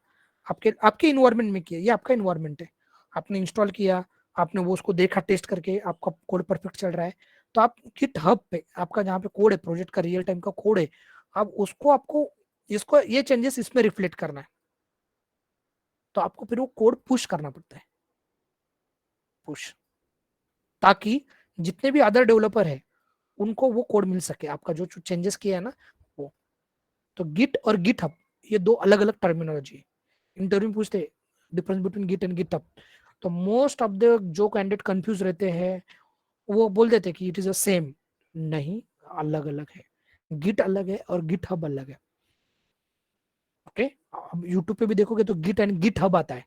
आपके इन्वायरमेंट में किया, ये आपका इन्वायरमेंट है, आपने इंस्टॉल किया, आपने वो उसको देखा टेस्ट करके, आपका कोड परफेक्ट चल रहा है, तो आप गिटहब पे आपका जहाँ पे कोड है, प्रोजेक्ट का रियल टाइम का कोड है, अब उसको आपको इसको ये चेंजेस इसमें रिफ्लेक्ट करना है, तो आपको फिर वो कोड पुश करना पड़ता है, पुश, ताकि जितने भी अदर डेवलपर है उनको वो कोड मिल सके, आपका जो चेंजेस किया है ना वो। तो गिट और गिटहब ये दो अलग अलग टर्मिनोलॉजी है। इंटरव्यू में पूछते difference between Git and GitHub, तो मोस्ट ऑफ द जो कैंडिडेट कंफ्यूज रहते हैं वो बोल देते कि इट इज अ सेम, नहीं अलग अलग है, गिट अलग है और गिटहब अलग है। ओके अब यूट्यूब पे भी देखोगे तो गिट एंड गिटहब आता है,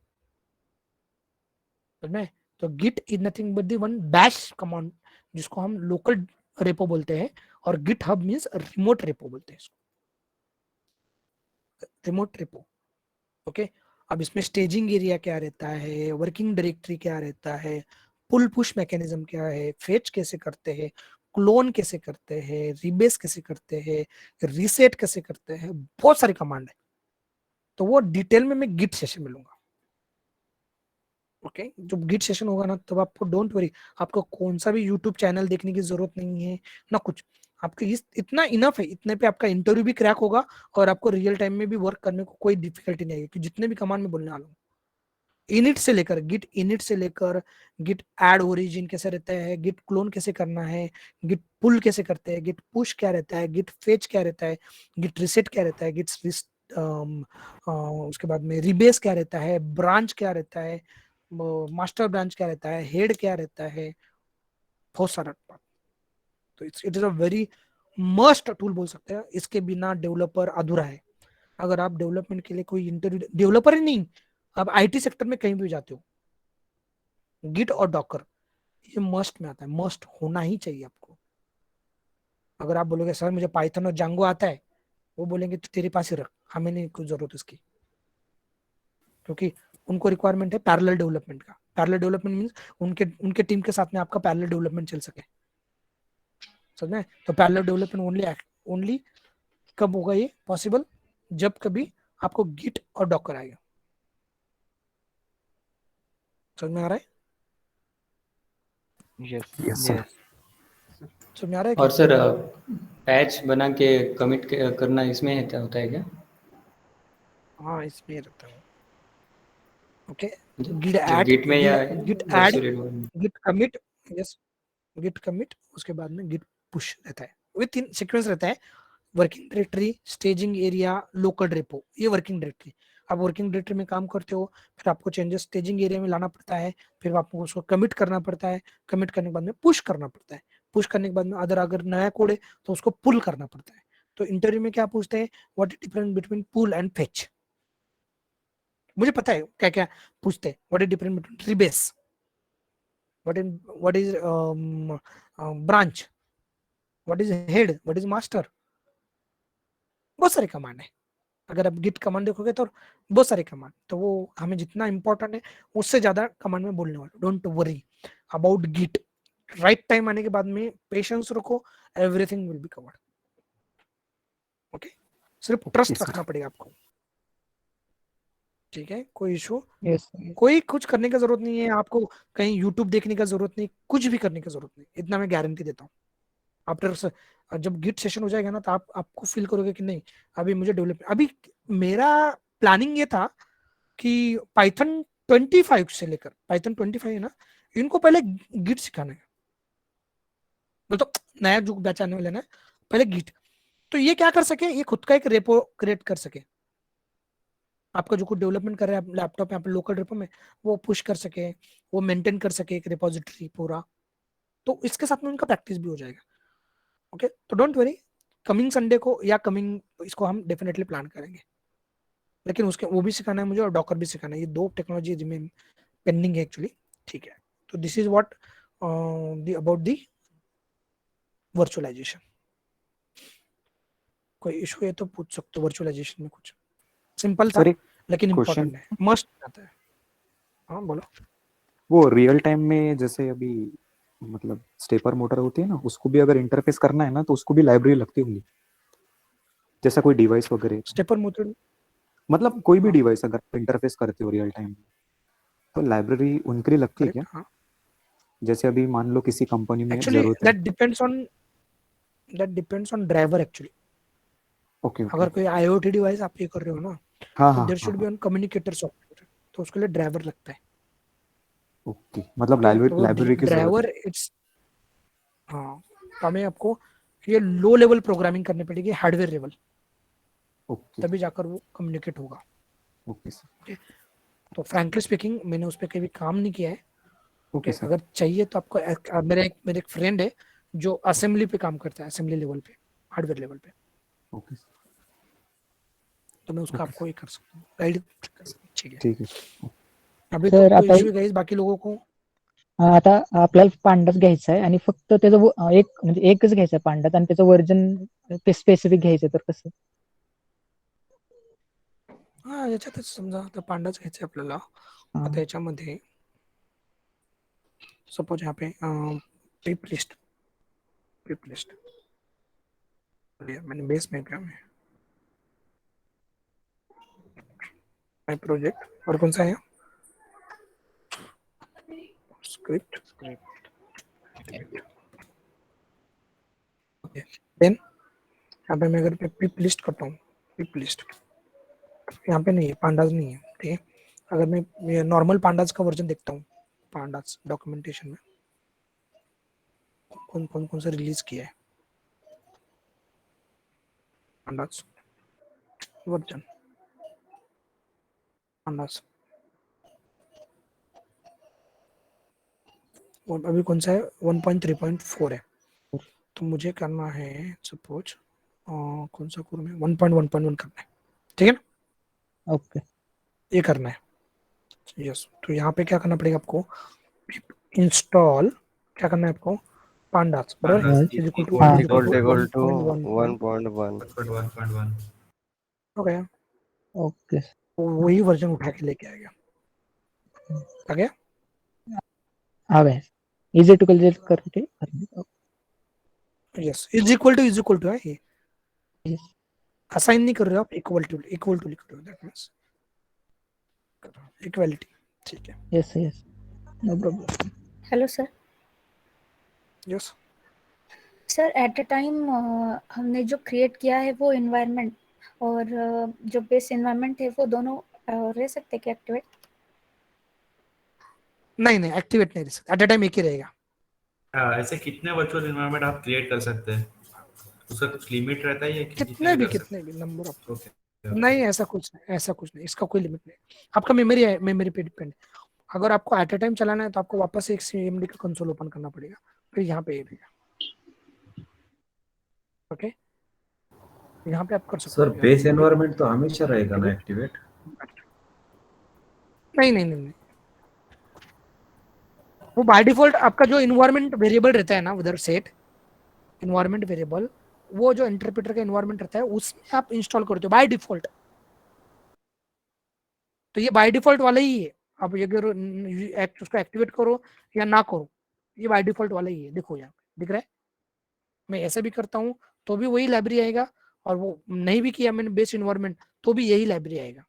समझ में? तो Git is nothing but the one bash command जिसको हम लोकल रेपो बोलते हैं, और GitHub means remote repo बोलते हैं इसको, रिमोट रेपो। ओके, अब इसमें स्टेजिंग एरिया क्या रहता है, वर्किंग डायरेक्टरी क्या रहता है, पुल पुश मैकेनिज्म क्या है, फेच कैसे करते हैं, क्लोन कैसे करते हैं, रिबेस कैसे करते हैं, रीसेट कैसे करते हैं, बहुत सारी कमांड है। तो वो डिटेल में मैं गिट सेशन में लूंगा। ओके, जब गिट सेशन होगा ना तब आपको डोंट वरी, आपको कौन सा भी यूट्यूब चैनल देखने की जरूरत नहीं है ना कुछ, आपको इतना इनफ है, इतने पे आपका इंटरव्यू भी क्रैक होगा और आपको रियल टाइम में भी वर्क करने को कोई डिफिकल्टी नहीं आएगी, कि जितने भी कमांड में बोलने वाला हूँ, इनिट से लेकर गिट इनिट से लेकर गिट ऐड ओरिजिन कैसे रहता है, गिट क्लोन कैसे करना है, गिट पुल कैसे करते हैं, गिट पुश क्या रहता है, गिट फेच क्या रहता है, गिट रिसेट क्या रहता है, गिट उसके बाद में रिबेस क्या रहता है, ब्रांच क्या रहता है, मास्टर ब्रांच क्या रहता है, हेड क्या रहता है, बहुत सारा बात। तो it is a very must tool बोल सकते हैं, इसके बिना डेवलपर अधूरा है। अगर आप डेवलपमेंट के लिए कोई इंटरव्यू, डेवलपर ही नहीं, आप आईटी सेक्टर में कहीं भी जाते हो, गिट और डॉकर ये मस्ट में आता है, मस्ट होना ही चाहिए आपको। अगर आप बोलोगे सर मुझे पाइथन और जांगो आता है, वो बोलेंगे तो तेरे पास ही रख, हमें नहीं कुछ जरूरत इसकी, क्योंकि उनको रिक्वायरमेंट है पैरेलल डेवलपमेंट का। पैरेलल डेवलपमेंट मींस उनके टीम के साथ में आपका पैरेलल डेवलपमेंट चल सके, समझ में? तो पैरेलल डेवलपमेंट ओनली कब होगा ये पॉसिबल, जब कभी आपको गिट और डॉकर आएगा। समझ में आ रहा है? Yes yes sir. समझ में आ रहा है? और सर पैच बना के कमिट करना इसमें होता है क्या? हाँ इसमें रहता है। ओके, गिट जो ऐड, गिट में या Git add, Git commit, yes Git commit, उसके बाद में गिट पुश रहता है, विथ इन सीक्वेंस रहता है। Working directory, staging area, local repo, ये वर्किंग डायरेक्टरी। आप वर्किंग डायरेक्टरी में काम करते हो, फिर आपको चेंजेस स्टेजिंग एरिया में लाना पड़ता है, फिर आपको उसको कमिट करना पड़ता है, कमिट करने के बाद में पुश करना पड़ता है, पुश करने के बाद में अगर नया कोड है तो उसको पुल करना पड़ता है। तो इंटरव्यू में क्या पूछते हैं, what is difference between pull and fetch? मुझे पता है क्या क्या पूछते हैं, what is difference between rebase, what is branch, what is head, what is master, बहुत सारे कमांड है। अगर आप गिट कमांड देखोगे तो बहुत सारे कमांड, तो वो हमें जितना इंपॉर्टेंट है उससे ज्यादा कमांड में बोलने वाले। Don't worry about Git, right time आने के बाद में पेशेंस रखो, everything will be covered. Okay, सिर्फ ट्रस्ट रखना पड़ेगा आपको, ठीक है? कोई इशू, कोई कुछ करने की जरूरत नहीं है आपको, कहीं यूट्यूब देखने का जरूरत नहीं, कुछ भी करने की जरूरत नहीं, इतना मैं गारंटी देता हूँ। आफ्टर जब गिट सेशन हो जाएगा ना तो आपको फील करोगे कि नहीं अभी मुझे डेवलप, अभी मेरा प्लानिंग ये था कि पाइथन 25 से लेकर, पाइथन 25 है ना, इनको पहले गिट सिखाना है, तो नया जो बैच आने वाला है पहले गिट, तो ये क्या कर सके, ये खुद का एक रेपो क्रिएट कर सके, आपका जो कुछ डेवलपमेंट कर रहे हैं लैपटॉप यहाँ पे लोकल रेपो में, वो पुश कर सके, वो मेंटेन कर सके एक रिपोजिटरी पूरा, तो इसके साथ में उनका प्रैक्टिस भी हो जाएगा। ओके, तो डोंट वरी, कमिंग संडे को या कमिंग इसको हम डेफिनेटली प्लान करेंगे, लेकिन उसके वो भी सिखाना है मुझे और डॉकर भी सिखाना है, ये दो टेक्नोलॉजी जिनमें पेंडिंग है एक्चुअली, ठीक है? तो this is what about the virtualization. कोई इशू है तो पूछ सकते हो वर्चुअलाइजेशन में, कुछ सिंपल था लेकिन इम्पोर्टेंट है, मस्ट आता है। हाँ बोलो। वो रियल टाइम में जैसे अभी मतलब स्टेपर मोटर होती है ना, उसको भी अगर इंटरफेस करना है ना तो उसको भी लाइब्रेरी लगती होगी, जैसा कोई डिवाइस वगैरह। स्टेपर मोटर मतलब कोई भी डिवाइस अगर इंटरफेस करते हो रियल टाइम तो लाइब्रेरी उनके लिए लगती है क्या? हाँ। जैसे अभी मान लो किसी कंपनी में एक्चुअली जरूरत है, that depends on driver actually. Okay अगर कोई आईओटी डिवाइस आप ये कर रहे हो ना, तो there should be on communicator software, तो उसके लिए ड्राइवर लगता है। ओके, मतलब लाइब्रेरी की ड्राइवर इट्स, हाँ, हमें आपको ये लो लेवल प्रोग्रामिंग करनी पड़ेगी, हार्डवेयर लेवल, तभी जाकर वो कम्युनिकेट होगा। Okay sir. तो फ्रैंकली स्पीकिंग मैंने उस पर कभी काम नहीं किया है। Okay sir. अगर चाहिए तो आपको मेरे एक फ्रेंड है जो असेंबली पे काम करता है, असेंबली लेवल पे, हार्डवेयर लेवल पे, ओके, तो मैं उसका आपको ये कर सकता हूँ गाइड, ठीक है? ठीक है। अभी तो कोई इशू गाइस, बाकी लोगों को आता आपल्याला पांडाच घ्यायचा आहे आणि फक्त त्याचं एक म्हणजे एकच घ्यायचं आहे पांडाच आणि त्याचं वर्जन स्पेसिफिक घ्यायचं तर कसं? हा याच्यातच समजा आता पांडाच घ्यायचं आपल्याला. आता याच्यामध्ये सपोज यहाँ पे पिप लिस्ट मैंने बेस में क्या है माय प्रोजेक्ट और कौन सा है स्क्रिप्ट ओके देन यहाँ पे मैं अगर पिप लिस्ट करता हूँ पिप लिस्ट यहाँ पे नहीं है पांडाज नहीं है ठीक है। अगर मैं नॉर्मल पांडाज का वर्जन देखता हूँ पांडाज डॉक्यूमेंटेशन में कौन सा रिलीज किया है पांडाज वर्जन पांडाज और अभी कौन सा है 1.3.4 है तो मुझे करना है सपोज कौन सा करूँ मैं 1.1.1 करना है ठीक है ना ओके ये करना है यस। तो यहाँ पे क्या करना पड़ेगा आपको इंस्टॉल क्या करना है आपको पांडास बराबर इक्वल टू 1.1 हो गया ओके तो वही वर्जन उठा के लेके आएगा आ गया आ गया इजी टू कैलकुलेट करके यस इज इक्वल टू है ये असाइन नहीं कर रहे हो आप इक्वल टू लिख रहे हो दैट मींस इक्वालिटी ठीक है yes yes no problem. Hello sir. Yes sir at a time हमने जो क्रिएट किया है वो एनवायरनमेंट और जो बेस एनवायरनमेंट है वो दोनों रह सकते हैं क्या एक्टिवेट? नहीं एक्टिवेट नहीं रह सकता एट अ टाइम एक ही रहेगा। ऐसे कितने वर्चुअल एनवायरनमेंट आप क्रिएट कर सकते हैं? उसका कुछ लिमिट रहता है या कितने भी नंबर ऑफ नहीं ऐसा कुछ नहीं इसका कोई लिमिट नहीं। आपका मेमोरी पे डिपेंड। अगर आपको एट अ टाइम चलाना है तो आपको वापस एक सीएमडी का कंसोल ओपन करना पड़ेगा फिर यहाँ पे ओके यहाँ पे आप कर सकते सर बेस एनवायरनमेंट तो हमेशा रहेगा ना एक्टिवेट? नहीं वो बाय डिफॉल्ट आपका जो इन्वायरमेंट वेरिएबल रहता है ना उधर सेट इन्वायरमेंट वेरिएबल वो जो इंटरप्रेटर का इन्वायरमेंट रहता है उसमें आप इंस्टॉल करते हो बाय डिफॉल्ट। तो ये बाय डिफॉल्ट वाला ही है। आप अगर उसको एक्टिवेट करो या ना करो ये बाय डिफॉल्ट वाला ही है। देखो यहाँ पे दिख रहा है मैं ऐसे भी करता हूँ तो भी वही लाइब्रेरी आएगा और वो नहीं भी किया मैंने बेस इन्वायरमेंट तो भी यही लाइब्रेरी आएगा।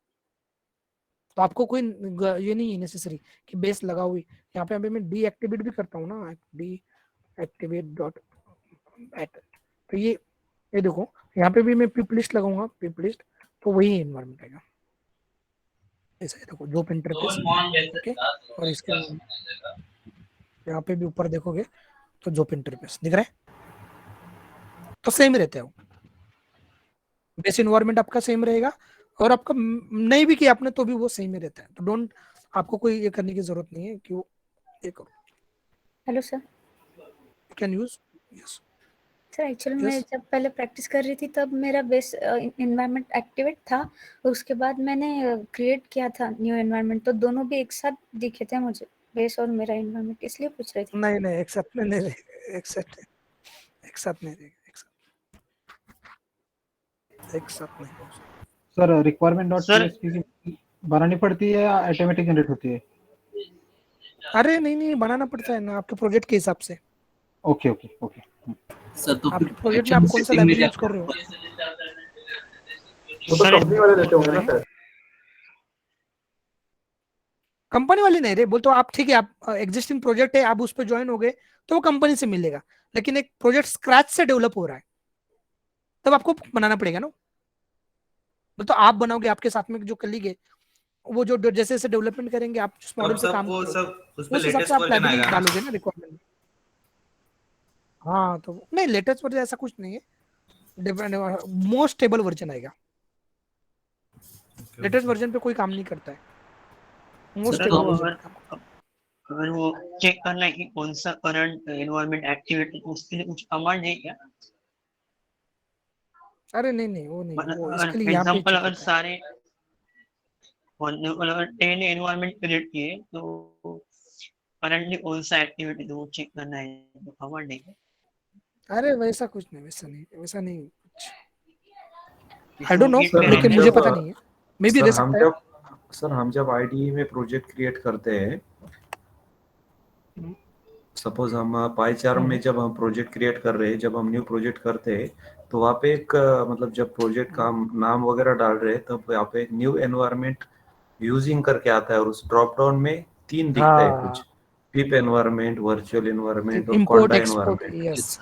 तो आपको कोई ये नहीं है नेसेसरी कि बेस लगा हुई यहाँ पे मैं डीएक्टिवेट भी करता हूँ ना डीएक्टिवेट डॉट तो ये देखो यहाँ पे भी मैं पिप लिस्ट लगाऊंगा पिप लिस्ट तो वही इन्वायरमेंट आएगा ऐसा है। देखो जो इंटरफेस ओके और इसके यहाँ पे भी ऊपर देखोगे तो जो इंटरफेस दिख रहा है तो सेम रहता है वो बेस इन्वायरमेंट आपका सेम रहेगा और आपका नहीं भी किया आपने तो भी वो सेम ही रहता है। तो डोंट आपको कोई ये करने की जरूरत नहीं है कि वो ये करो। Hello sir can use yes sir actually मैं जब पहले प्रैक्टिस कर रही थी तब मेरा बेस एनवायरनमेंट एक्टिवेट था और उसके बाद मैंने क्रिएट किया था न्यू एनवायरनमेंट तो दोनों भी एक साथ दिखे थे मुझे बेस और मेरा एनवायरनमेंट इसलिए पूछ रही थी। नहीं एक साथ नहीं रहेगा एक साथ नहीं सर रिक्वायरमेंट डॉट टीएक्सटी बनानी पड़ती है या ऑटोमेटिक जनरेट होती है? अरे नहीं बनाना पड़ता है ना आपके प्रोजेक्ट के हिसाब से। ओके सर तो आपके प्रोजेक्ट में आप कौन सा लाइब्रेरी यूज कर रहे हो? तो कंपनी वाले देते होंगे ना सर? कंपनी वाले नहीं रे बोल तो आप ठीक है आप एग्जिस्टिंग प्रोजेक्ट है आप उस पर ज्वाइन हो गए तो वो कंपनी से मिलेगा लेकिन एक प्रोजेक्ट स्क्रैच से डेवलप हो रहा है तब आपको बनाना पड़ेगा ना। तो आप बनाओगे आपके साथ में जो कलीग है वो जो जैसे जैसे डेवलपमेंट करेंगे आप जिस मॉडल से काम करोगे उस हिसाब से आप लाइब्रेरी डालोगे ना रिक्वायरमेंट। हाँ तो नहीं लेटेस्ट वर्जन ऐसा कुछ नहीं है मोस्ट स्टेबल वर्जन आएगा। लेटेस्ट वर्जन पे कोई काम नहीं करता है मोस्ट स्टेबल वर्जन। अगर वो चेक करना है कि कौन सा करंट एनवायरनमेंट एक्टिवेट है उसके लिए कुछ कमांड है क्या? अरे नहीं वो नहीं वो इसके लिए यहाँ पे एग्जांपल अगर सारे 10 एनवायरनमेंट क्रिएट किए तो करंटली कौन सा एक्टिविटी तो वो चेक करना है, तो खबर नहीं है। अरे वैसा कुछ नहीं, वैसा नहीं कुछ। आई तो डोंट नो, Git में लेकिन रहने मुझे दो। पता नहीं है, मे बी रह सकता है। सर हम जब आईडीई में प्रोजेक्ट क्रिएट करते हैं, हम्म, सपोज हम पाई चार्म में जब हम प्रोजेक्ट क्रिएट कर रहे हैं, जब हम न्यू प्रोजेक्ट करते हैं, तो वहाँ पे एक मतलब जब प्रोजेक्ट का हम नाम वगैरह डाल रहे हैं, तब यहाँ पे एक न्यू एनवायरनमेंट यूजिंग करके आता है, और उस ड्रॉप डाउन में 3 दिखता है कुछ, हाँ, पिप एनवायरनमेंट, वर्चुअल एनवायरनमेंट और इंपोर्ट कॉन्डा एक्सपोर्ट, एनवायरनमेंट। यस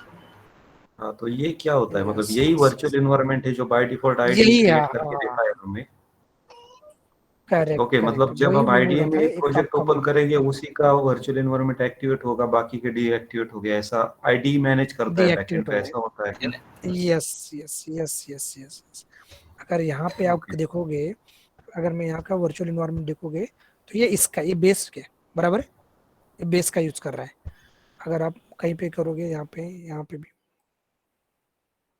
हाँ, तो ये क्या होता है, मतलब यस यही यस, वर्चुअल एनवायरनमेंट है जो बाय डिफॉल्ट आईडीई यही है, क्रिएट करके हाँ, देता है हमें। करेक्ट ओके, करेक्ट, मतलब जब वही हम मैं बोल आईडीए रहा में था, एक एक प्रोजेक्ट आपका ओपन करेंगे, उसी का वर्चुअल एनवायरनमेंट एक्टिवेट होगा, बाकी के डीएक्टिवेट हो गया, ऐसा आईडीई मैनेज करता है बैकएंड डीएक्टिवेट पे, हो ऐसा होता है क्या? Yes yes yes yes yes. अगर यहाँ पे आप ओके। देखोगे, अगर मैं यहाँ का वर्चुअल इन्वायरमेंट देखोगे, तो ये इसका, ये बेस के बराबर है, ये बेस का यूज कर रहा है। अगर आप कहीं पे करोगे, यहाँ पे भी,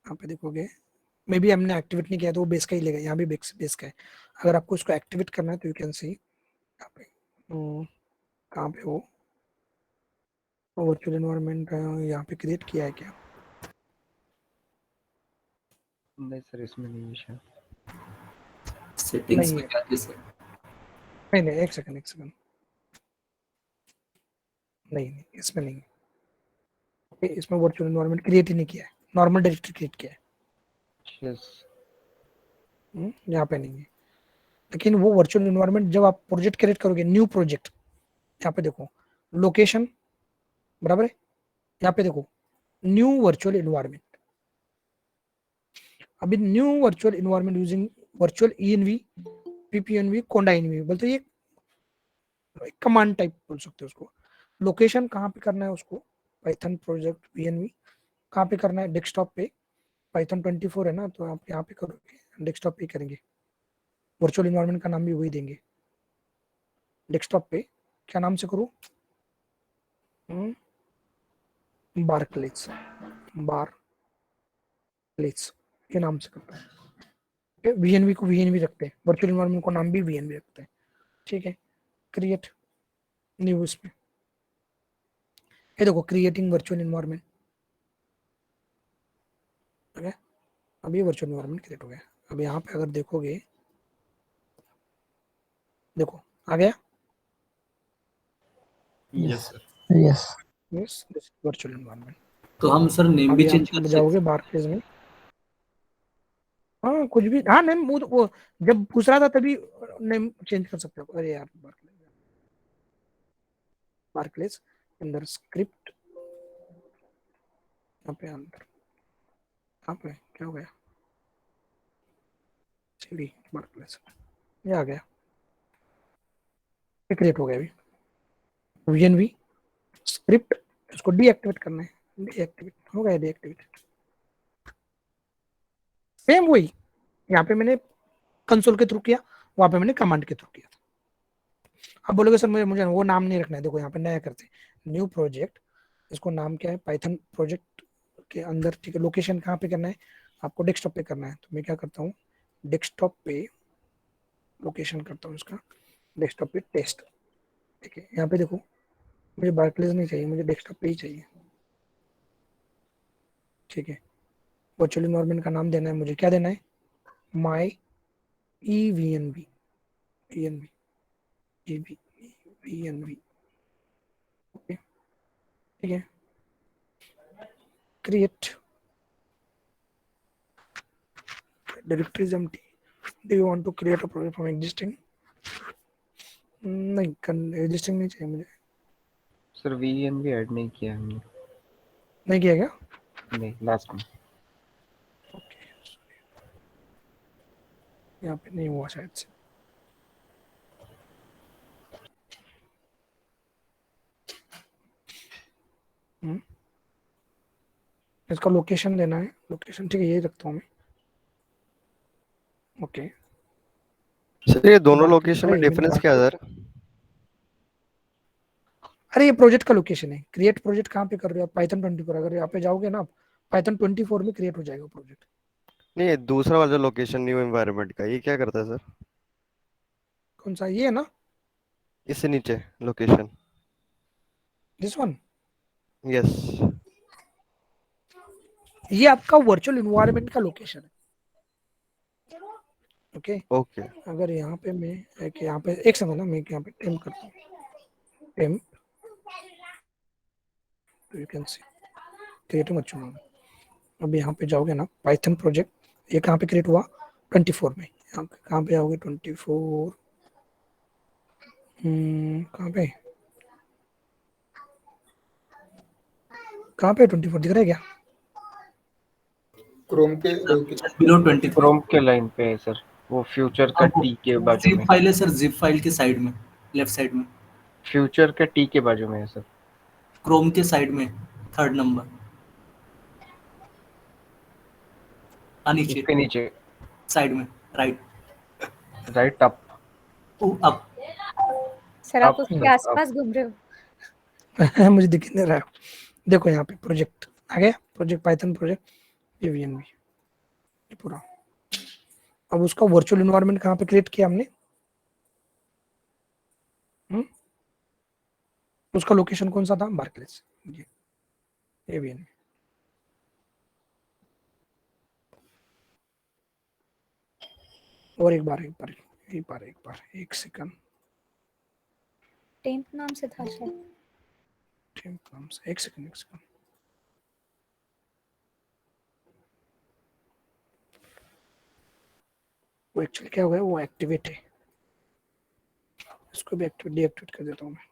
यहाँ पे देखोगे, मे बी हमने एक्टिवेट नहीं किया तो वो बेस का ही लेगा, यहाँ भी बेस का है। अगर आपको इसको एक्टिवेट करना है तो यू कैन सी यहाँ पे, कहाँ पे वो वर्चुअल इन्वायरमेंट यहाँ पे क्रिएट किया है क्या? नहीं सर, इसमें नहीं है शायद। सेटिंग्स नहीं में है, जाके सर। नहीं, एक सेकंड, नहीं, इसमें नहीं है। ओके, इसमें वर्चुअल इन्वायरमेंट क्रिएट ही नहीं किया है, नॉर्मल डायरेक्टरी क्रिएट किया है। यहाँ पे नहीं है। लेकिन वो वर्चुअल इन्वायरमेंट जब आप प्रोजेक्ट क्रिएट करोगे, न्यू प्रोजेक्ट, यहाँ पे देखो लोकेशन बराबर है, यहाँ पे देखो न्यू वर्चुअल इन्वायरमेंट। अभी new virtual environment using virtual ENV, pipenv, conda ENV, बोलते ये कमांड टाइप बोल सकते हो उसको। लोकेशन कहाँ पे करना है उसको, पाइथन प्रोजेक्ट पीएनवी, कहाँ पे करना है, डेस्कटॉप पे, पाइथन 24 है ना, तो आप यहाँ पे करोगे, डेस्कटॉप पे करेंगे, वर्चुअल इन्वायरमेंट का नाम भी वही देंगे। डेस्कटॉप पे क्या नाम से करूँ, बारक्लेज के नाम से करता है। वीएनवी को वीएनवी रखते हैं, वर्चुअल इन्वायरमेंट को नाम भी वीएनवी रखते हैं। ठीक है, क्रिएट न्यू, इसमें ये देखो क्रिएटिंग वर्चुअल इन्वायरमेंट, ठीक है, अब ये वर्चुअल इन्वायरमेंट क्रिएट हो गया। अब यहाँ पे अगर देखोगे, देखो आ गया, yes sir. Yes yes virtual environment. तो हम सर नेम अब भी यहाँ चेंज पे कर जाओगे सकते बारक्लेज में, हाँ कुछ भी, हाँ नेम वो जब पूछ रहा था तभी नेम चेंज कर सकते हो। अरे यार, बारक्लेज अंदर स्क्रिप्ट, यहाँ पे अंदर, यहाँ पे क्या हो गया, सीडी बारक्लेज, ये आ गया, क्रिएट हो गया। अभी वीएनवी स्क्रिप्ट, इसको डीएक्टिवेट करना है, डीएक्टिवेट हो गया, डीएक्टिवेट। सेम वही, यहाँ पे मैंने कंसोल के थ्रू किया, वहां पे मैंने कमांड के थ्रू किया था। अब बोलोगे सर मुझे वो नाम नहीं रखना है, देखो यहाँ पे नया करते हैं, न्यू प्रोजेक्ट, इसको नाम क्या है, पाइथन प्रोजेक्ट के अंदर, ठीक है। लोकेशन कहाँ पे करना है, आपको डेस्कटॉप पे करना है, तो मैं क्या करता हूँ, डेस्कटॉप पे लोकेशन करता हूँ इसका, डेस्कटॉप पे टेस्ट, ठीक है। यहाँ पे देखो मुझे बारक्लेज नहीं चाहिए, मुझे डेस्कटॉप पे ही चाहिए, ठीक है। वर्चुअल इन्वायरमेंट का नाम देना है मुझे, क्या देना है, my E V N B, V N B, okay, ठीक है। Create directory is empty, do you want to create a project from existing, नहीं एग्जिस्टिंग नहीं चाहिए मुझे। सर वीएनवी ऐड नहीं किया हमने। नहीं किया क्या, नहीं, लास्ट में। यहाँ पे नहीं हुआ शायद से, इसका लोकेशन देना है, लोकेशन, ठीक है, ये रखता हूँ मैं, ओके। सर ये दोनों लोकेशन में डिफरेंस क्या है सर? अरे ये प्रोजेक्ट का लोकेशन है, क्रिएट प्रोजेक्ट कहाँ पे कर रहे हो आप, पाइथन 24, अगर यहाँ पे जाओगे ना आप, पाइथन 24 में क्रिएट हो जाएगा प्रोजेक्ट। नहीं, दूसरा वाला लोकेशन न्यू एनवायरनमेंट का, ये क्या करता है सर? कौन सा, ये है ना, इससे नीचे लोकेशन। This one, yes. ये आपका वर्चुअल इन्वायरमेंट का लोकेशन है। Okay okay. अगर यहाँ पे मैं यहाँ पे एक सेकंड ना, मैं यहाँ पे टेम्प करता हूँ, temp, you can see create मत चुनो। अब यहाँ पे जाओगे ना, पाइथन प्रोजेक्ट, ये कहाँ पे क्रिएट हुआ? 24 में। यहाँ पे कहाँ पे आओगे? 24 कहाँ पे 24 दिख रहा है क्या? क्रोम के बिलो 23 क्रोम के लाइन पे है सर, वो फ्यूचर का टी के बाजू जिप में। फाइल है सर, जिप फाइल के साइड में, लेफ्ट साइड में, फ्यूचर के टी के बाजू में है सर। क्रोम के साइड में, 3rd नंबर नीचे, उसके नीचे साइड में, right right up. Up. Sir आप आप उसके आसपास घूम रहे हो। मुझे दिख नहीं रहा है। देखो यहाँ पे प्रोजेक्ट आ गया, प्रोजेक्ट पाइथन प्रोजेक्ट, ये VNV पूरा। अब उसका वर्चुअल इन्वायरमेंट कहाँ पे क्रिएट किया हमने? उसका लोकेशन कौन सा था? बार्कलेस। ये VNV। और एक बार एक सेकंड, टेम्प नाम से था शायद। टेम्प नाम से, एक सेकंड। वो एक्चुअली क्या हो गया, वो एक्टिवेट है, इसको भी डीएक्टिवेट कर देता हूँ मैं।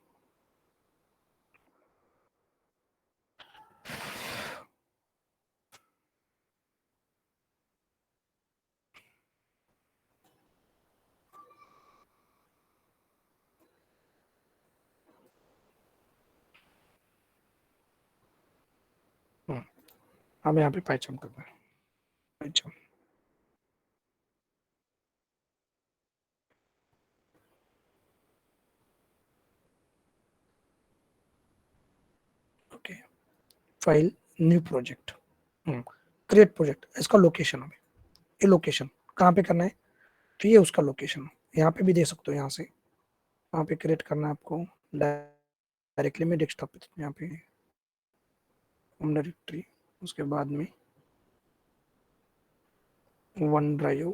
हमें यहाँ पे पाइथन करना है, Python. Okay, file, new project, create project. इसका लोकेशन हमें, ये लोकेशन कहाँ पे करना है? तो ये उसका लोकेशन यहाँ पे भी दे सकते हो। यहाँ से यहाँ पे क्रिएट करना है आपको डायरेक्टली में डेस्कटॉप पे। यहाँ पे होम डायरेक्टरी, उसके बाद में वन ड्राइव,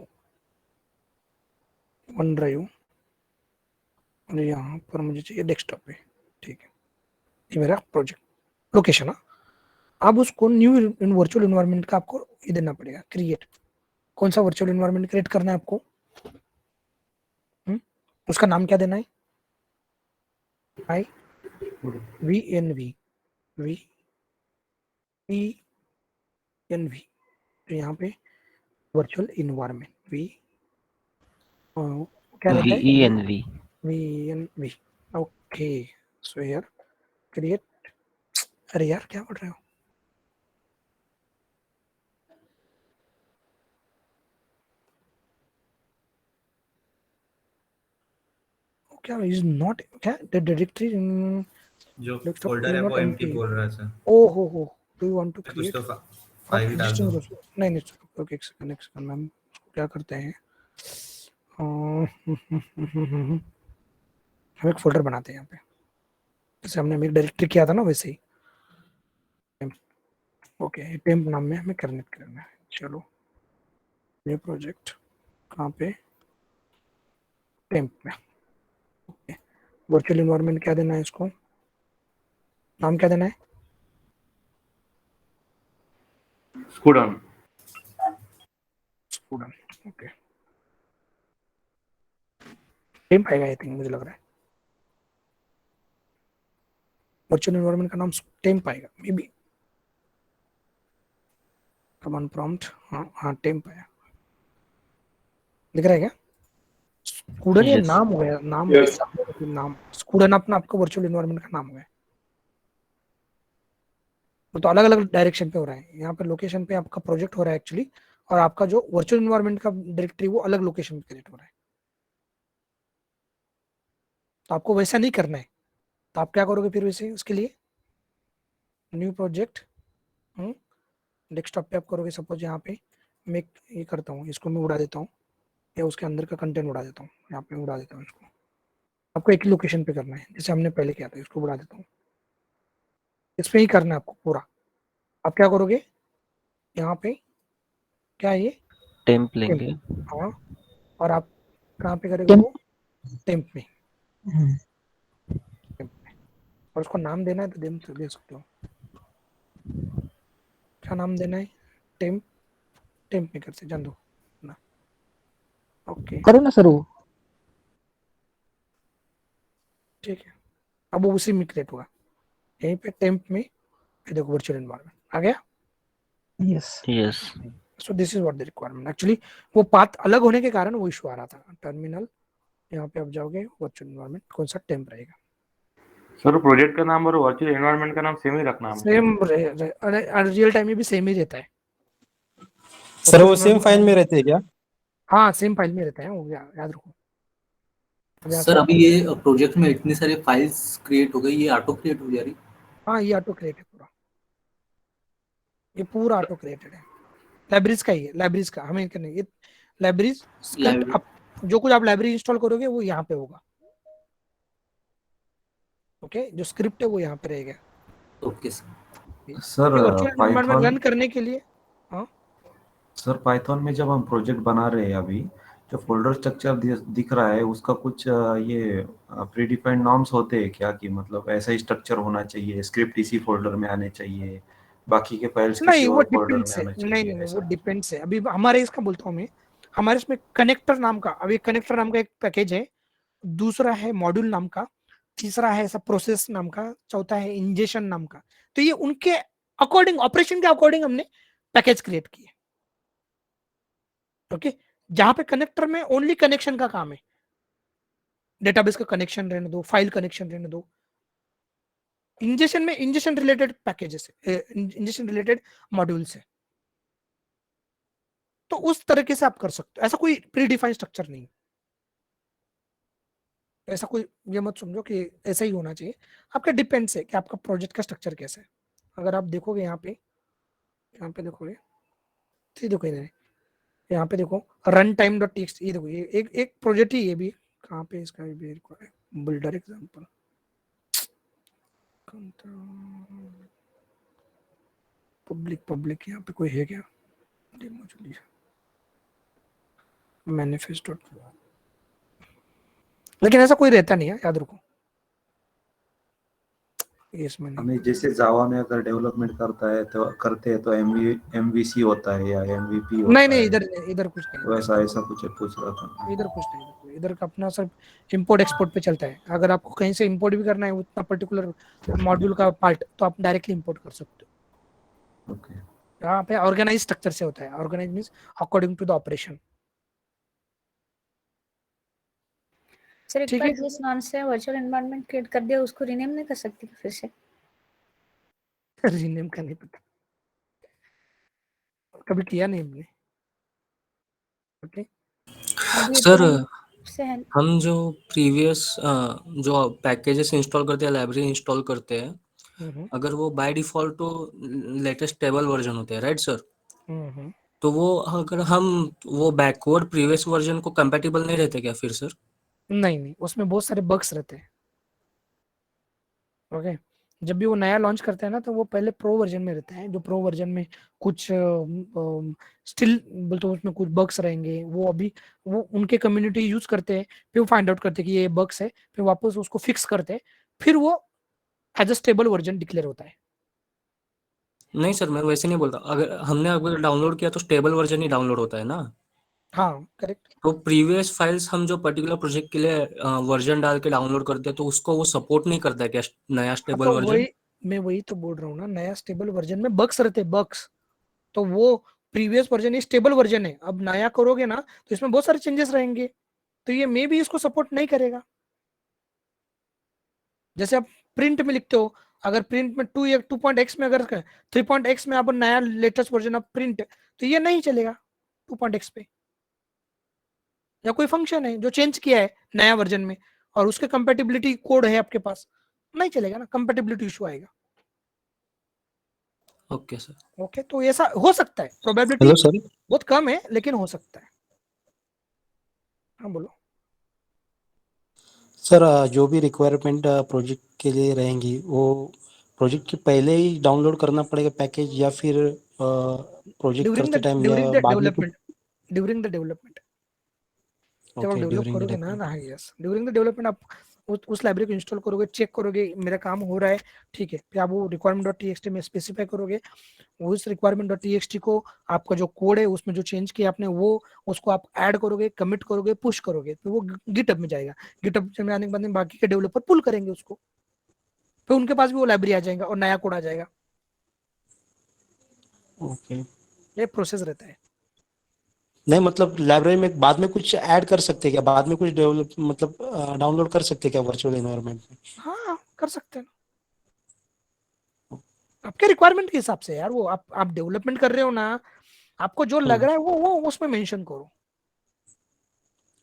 और यहाँ पर मुझे चाहिए डेस्कटॉप पे। ठीक है, ये मेरा प्रोजेक्ट लोकेशन है। अब उसको न्यू वर्चुअल इन्वायरमेंट का आपको ये देना पड़ेगा, क्रिएट। कौन सा वर्चुअल इन्वायरमेंट क्रिएट करना है आपको? उसका नाम क्या देना है? VNV, तो यहाँ पे वर्चुअल इन्वायरमेंट क्या रहता है? VNV। Okay, so here create. अरे यार क्या पढ़ रहे हो? क्या इज नॉट, क्या द डायरेक्टरी जो फोल्डर है वो एम्प्टी बोल रहा है सर। ओ हो, डू यू वांट टू कुछ क्रिएट तो फाइल ही डाल दो। नहीं ओके, एक सेकंड मैम, क्या करते हैं, हम एक फोल्डर बनाते हैं यहाँ पे, जैसे हमने एक डायरेक्टरी किया था ना वैसे ही। ओके, टेम्प नाम में हमें करना है। चलो, न्यू प्रोजेक्ट, कहाँ पे? टेम्प में। ओके, वर्चुअल इन्वायरमेंट क्या देना है इसको? नाम क्या देना है? स्कूडन। ओके, टेम्प आएगा आई थिंक, मुझे लग रहा है वर्चुअल इन्वायरमेंट का नाम टेम्प आएगा मे बी। कमांड प्रॉम्प्ट, हाँ टेम्प आया, दिख रहा है क्या? स्कूडन ये नाम हो गया, नाम स्कूडन अपना आपका वर्चुअल इन्वायरमेंट का नाम हो गया। तो अलग अलग डायरेक्शन पे हो रहा है। यहाँ पे लोकेशन पे आपका प्रोजेक्ट हो रहा है एक्चुअली, और आपका जो वर्चुअल इन्वायरमेंट का डायरेक्टरी वो अलग लोकेशन पे क्रिएट हो रहा है। तो आपको वैसा नहीं करना है, तो आप क्या करोगे फिर वैसे? उसके लिए न्यू प्रोजेक्ट, डेस्कटॉप पे आप करोगे। सपोज यहाँ पे मैं ये करता हूँ, इसको मैं उड़ा देता हूँ, या उसके अंदर का कंटेंट उड़ा देता हूँ, यहाँ पे उड़ा देता हूँ इसको। आपको एक ही लोकेशन पे करना है, जैसे हमने पहले किया था, इसको उड़ा देता हूँ। इसमें ही करना है आपको पूरा। आप क्या करोगे, यहाँ पे क्या है ये टेम्प लेंगे। हाँ, और आप कहाँ पे करेंगे टेम्प? वो, टेम्प में। और उसको नाम देना है तो दे सकते हो। क्या नाम देना है, टेम्प, टेम्प में कर से जान दो ना। ओके करो ना सर वो। ठीक है, अब वो उसी में क्रिएट होगा। यहीं पे टेम्प में ये देखो वर्चुअल एनवायरनमेंट आ गया। Yes yes so this is what the requirement actually. वो पाथ अलग होने के कारण वो इशू आ रहा था। टर्मिनल यहाँ पे आप जाओगे, वर्चुअल एनवायरनमेंट कौन सा टेम्प रहेगा। सर प्रोजेक्ट का नाम और वर्चुअल एनवायरनमेंट का नाम सेम ही रखना है हमको। सेम रियल टाइम में भी सेम ही रहता है सर वो सेम फाइल में रहते हैं क्या? हाँ सेम फाइल में रहता है वो, याद रखो। सर अभी ये प्रोजेक्ट में इतनी सारी फाइल्स क्रिएट हो गई, ये ऑटो क्रिएट हो जा रही? हाँ ये ऑटो क्रिएट है पूरा, ये पूरा ऑटो क्रिएटेड है। लाइब्रेरीज का ही है, लाइब्रेरीज का हमें करना है। ये लाइब्रेरीज स्क्रिप्ट, आप जो कुछ आप लाइब्रेरी इंस्टॉल करोगे वो यहाँ पे होगा। ओके जो स्क्रिप्ट है वो यहाँ पे रहेगा। Okay sir. Sir virtual environment Python run करने के लिए हाँ सर पाइथन में जब हम प्रोजेक्ट बना रहे हैं अभी, जो फोल्डर स्ट्रक्चर दिख रहा है उसका कुछ ये प्रीडिफाइंड नॉर्म्स होते हैं क्या, कि मतलब ऐसा ही स्ट्रक्चर होना चाहिए, स्क्रिप्ट इसी फोल्डर में आने चाहिए, बाकी के फाइल्स किसी नहीं, वो और फोल्डर में डिपेंड्स है। आना नहीं चाहिए, नहीं नहीं, वो ऐसा? डिपेंड्स है। अभी हमारे इसका बोलता हूँ मैं, हमारे इसमें कनेक्टर नाम का, अभी कनेक्टर नाम का एक पैकेज है, दूसरा है मॉड्यूल नाम का, तीसरा है ऐसा प्रोसेस नाम का, चौथा है इंजेक्शन नाम का। तो ये उनके अकॉर्डिंग, ऑपरेशन के अकॉर्डिंग हमने पैकेज क्रिएट किए। ओके जहां पे कनेक्टर में ओनली कनेक्शन का काम है, डेटाबेस का कनेक्शन रहने दो, फाइल कनेक्शन रहने दो। इंजेक्शन में इंजेक्शन रिलेटेड पैकेजेस है, इंजेक्शन रिलेटेड मॉड्यूल्स है। तो उस तरीके से आप कर सकते हो, ऐसा कोई प्री डिफाइंड स्ट्रक्चर नहीं है। ऐसा कोई ये मत समझो कि ऐसा ही होना चाहिए, आपका डिपेंड्स है कि आपका प्रोजेक्ट का स्ट्रक्चर कैसा है। अगर आप देखोगे यहाँ पे देखोगे, ठीक देखो इधर यहाँ पे देखो रन टाइम डॉट टीएक्सटी, ये देखो ये एक प्रोजेक्ट ही, ये भी कहाँ पे इसका भी बिल्डर एग्जांपल पब्लिक यहाँ पे कोई है क्या, मैनिफेस्टो, लेकिन ऐसा कोई रहता नहीं है, याद रखो। इसमें हमें जैसे जावा में अगर डेवलपमेंट करते हैं तो एमवीसी होता है या एमवीपी होता नहीं नहीं, है, इधर कुछ नहीं, वैसा ऐसा कुछ पूछ रहा था। इधर कुछ नहीं, इधर का अपना सिर्फ इंपोर्ट एक्सपोर्ट पे चलता है। अगर आपको कहीं से इंपोर्ट भी करना है उतना पर्टिकुलर मॉड्यूल का पार्ट, तो आप डायरेक्टली इंपोर्ट कर सकते हो। ओके यहाँ पे ऑर्गेनाइज स्ट्रक्चर से होता है, organise means according to the operation. Sir एक ठीक बार है, जिस नाम से वर्चुअल एनवायरनमेंट क्रिएट कर दिया उसको रीनेम नहीं कर सकती फिर से? रीनेम का नहीं पता, कभी किया नहीं हमने। ओके सर से है। हम जो प्रीवियस जो पैकेजेस इंस्टॉल करते हैं, लाइब्रेरी इंस्टॉल करते हैं, अगर वो बाय डिफॉल्ट तो लेटेस्ट स्टेबल वर्जन होते हैं, राइट सर? तो वो अगर हम वो बैकवर्ड प्रीवियस वर्जन को कंपैटिबल नहीं रहते क्या फिर सर? नहीं, उसमें बहुत सारे बग्स रहते हैं। ओके जब भी वो नया लॉन्च करते हैं ना, तो वो पहले प्रो वर्जन में रहता है। जो प्रो वर्जन में कुछ स्टिल बोलते हैं उसमें कुछ बग्स रहेंगे, वो अभी वो उनके कम्युनिटी यूज करते हैं, फिर वो फाइंड आउट करते हैं कि ये बग्स है, फिर वापस उसको फिक्स करते हैं, फिर वो as a stable version declare होता है। नहीं सर, मैं वैसे नहीं बोलता। अगर डाउनलोड किया तो स्टेबल वर्जन ही डाउनलोड होता है ना? हाँ करेक्ट। तो प्रीवियस फाइल्स हम जो पर्टिकुलर प्रोजेक्ट के लिए वर्जन डाल के डाउनलोड करते हैं, तो उसको वो सपोर्ट नहीं करता है क्या नया स्टेबल तो वर्जन? मैं वही तो बोल रहा हूँ ना, नया स्टेबल वर्जन में बग्स रहते हैं, बग्स। तो वो प्रीवियस वर्जन स्टेबल वर्जन है, अब नया करोगे ना तो इसमें बहुत सारे चेंजेस रहेंगे, तो ये मे भी इसको सपोर्ट नहीं करेगा। जैसे आप प्रिंट में लिखते हो, अगर प्रिंट में 2.x में, अगर 3.x में आप नया लेटेस्ट वर्जन ऑफ प्रिंट, तो ये नहीं चलेगा 2.x पे। या कोई फंक्शन है जो चेंज किया है नया वर्जन में और उसके कंपैटिबिलिटी कोड है आपके पास, नहीं चलेगा ना, कंपैटिबिलिटी इशू आएगा। Okay sir. ओके तो ऐसा हो सकता है, प्रोबेबिलिटी हेलो सर। बहुत कम है लेकिन हो सकता है। हाँ बोलो सर जो भी रिक्वायरमेंट प्रोजेक्ट के लिए रहेंगी वो प्रोजेक्ट के पहले ही डाउनलोड करना पड़ेगा पैकेज या फिर प्रोजेक्ट ड्यूरिंग करते द टाइम ड्यूरिंग या द बाद में? डेवलपमेंट ड्यूरिंग द डेवलपमेंट जब आप ओके, डेवलप ड्यूरिंग द करोगे ना डेवलपमेंट। हाँ यस ड्यूरिंग द डेवलपमेंट आप उस लाइब्रेरी को इंस्टॉल करोगे, चेक करोगे मेरा काम हो रहा है, ठीक है, फिर आप वो requirement.txt में स्पेसिफाई करोगे, उस requirement.txt को आपका जो कोड है उसमें जो चेंज किया आपने वो उसको आप ऐड करोगे, कमिट करोगे, पुश करोगे, तो वो गिटहब में जाएगा। गिटहब में आने के बाद में बाकी के डेवलपर पुल करेंगे उसको, फिर उनके पास भी वो लाइब्रेरी आ जाएगा और नया कोड आ जाएगा। ओके, ये प्रोसेस रहता है। नहीं मतलब लाइब्रेरी में बाद में कुछ ऐड कर सकते हैं क्या, बाद में कुछ डेवलप मतलब डाउनलोड कर सकते हैं क्या वर्चुअल एनवायरनमेंट में? हाँ कर सकते हैं ना, आपके रिक्वायरमेंट के हिसाब से यार, वो आप डेवलपमेंट कर रहे हो ना, आपको जो लग रहा है वो उसमें मेंशन करो,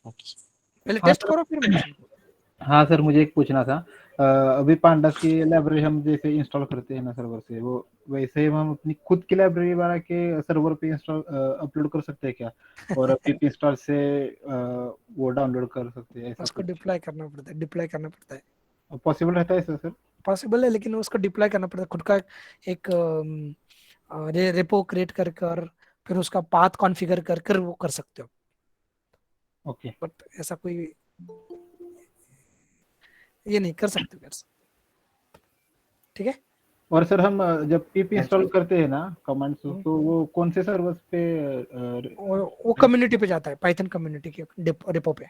पहले हाँ टेस्ट सर। करो फिर मेंशन करो। हाँ सर, मुझे एक पूछना था। अभी पांडास की लाइब्रेरी हम जैसे इंस्टॉल करते हैं ना सर्वर से, वो वैसे ही हम अपनी खुद की लाइब्रेरी बना के सर्वर पे इंस्टॉल अपलोड कर सकते हैं क्या? और पिप इंस्टॉल से वो डाउनलोड कर सकते हैं, ऐसा उसको डिप्लॉय करना पड़ता है, पॉसिबल रहता है सर? पॉसिबल है, लेकिन उसको डिप्लॉय करना पड़ता है, खुद का एक रेपो क्रिएट कर फिर उसका पाथ कॉन्फ़िगर कर वो कर सकते हो। ओके, बट ऐसा कोई ये नहीं कर सकते वैसे, ठीक है। और सर हम जब पिप इंस्टॉल करते हैं ना कमांड्स, तो वो कौन से सर्वर्स पे वो कम्युनिटी पे जाता है, पाइथन कम्युनिटी के रेपो पे।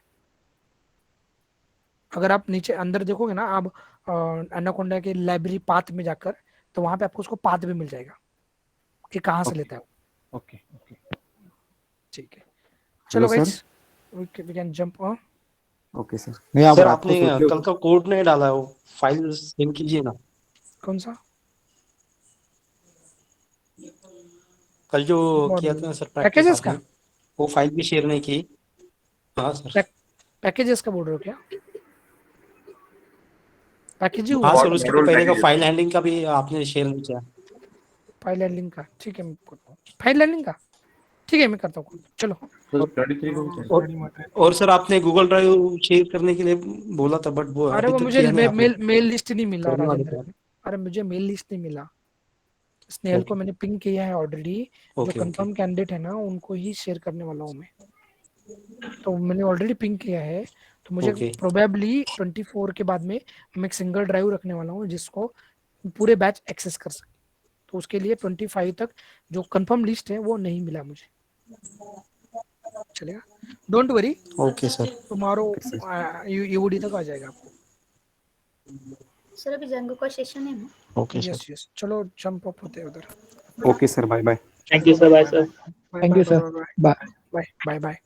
अगर आप नीचे अंदर देखोगे ना, आप एनाकोंडा के लाइब्रेरी पाथ में जाकर, तो वहां पे आपको उसको पाथ भी मिल जाएगा कि कहाँ से लेता है वो। ओके, ठीक है, चलो sir. Guys we can jump on. Okay sir. नहीं आप सर रात को आपने सोच रहे कल हो? का कोड नहीं डाला है, वो फाइल सेंड कीजिए ना। कौन सा? कल जो किया था ना सर प्रैक्टिस पैकेजेस आपने, का? वो फाइल भी शेयर नहीं की। हाँ सर। पैकेजेस का बोल रहे हो क्या? पैकेज हाँ सर, उसके पहले का फाइल हैंडलिंग का भी आपने शेयर नहीं किया। फाइल हैंडलिंग का, ठीक है मैं करता हूँ फाइल हैंडलिंग का, ठीक है मैं करता हूँ, चलो। और सर आपने गूगल ड्राइव शेयर करने के लिए बोला था, बट वो अरे अभी वो तक मुझे किया नहीं आपने। मेल लिस्ट नहीं मिला करने वाले राजेंद्र, थे। अरे मुझे मेल लिस्ट नहीं मिला। स्नेहल को मैंने पिंग किया है ऑलरेडी, जो ओके, कंफर्म कैंडिडेट है ना उनको ही शेयर करने वाला हूँ मैं, तो मैंने ऑलरेडी पिंग किया है, तो मुझे ओके। प्रोबेबली 24 के बाद में मैं एक सिंगल ड्राइव रखने वाला हूँ जिसको पूरे बैच एक्सेस कर सके, तो उसके लिए 25 तक जो कंफर्म लिस्ट है वो नहीं मिला मुझे। चलेगा, don't worry. Okay sir. Tomorrow यूडी तक आ जाएगा आपको। सर अभी जंगो का सेशन है ना? Okay yes sir. यस, चलो जंप अप होते हैं उधर। Okay sir, bye bye. Thank you sir, bye sir. Thank you sir, bye. Bye bye bye.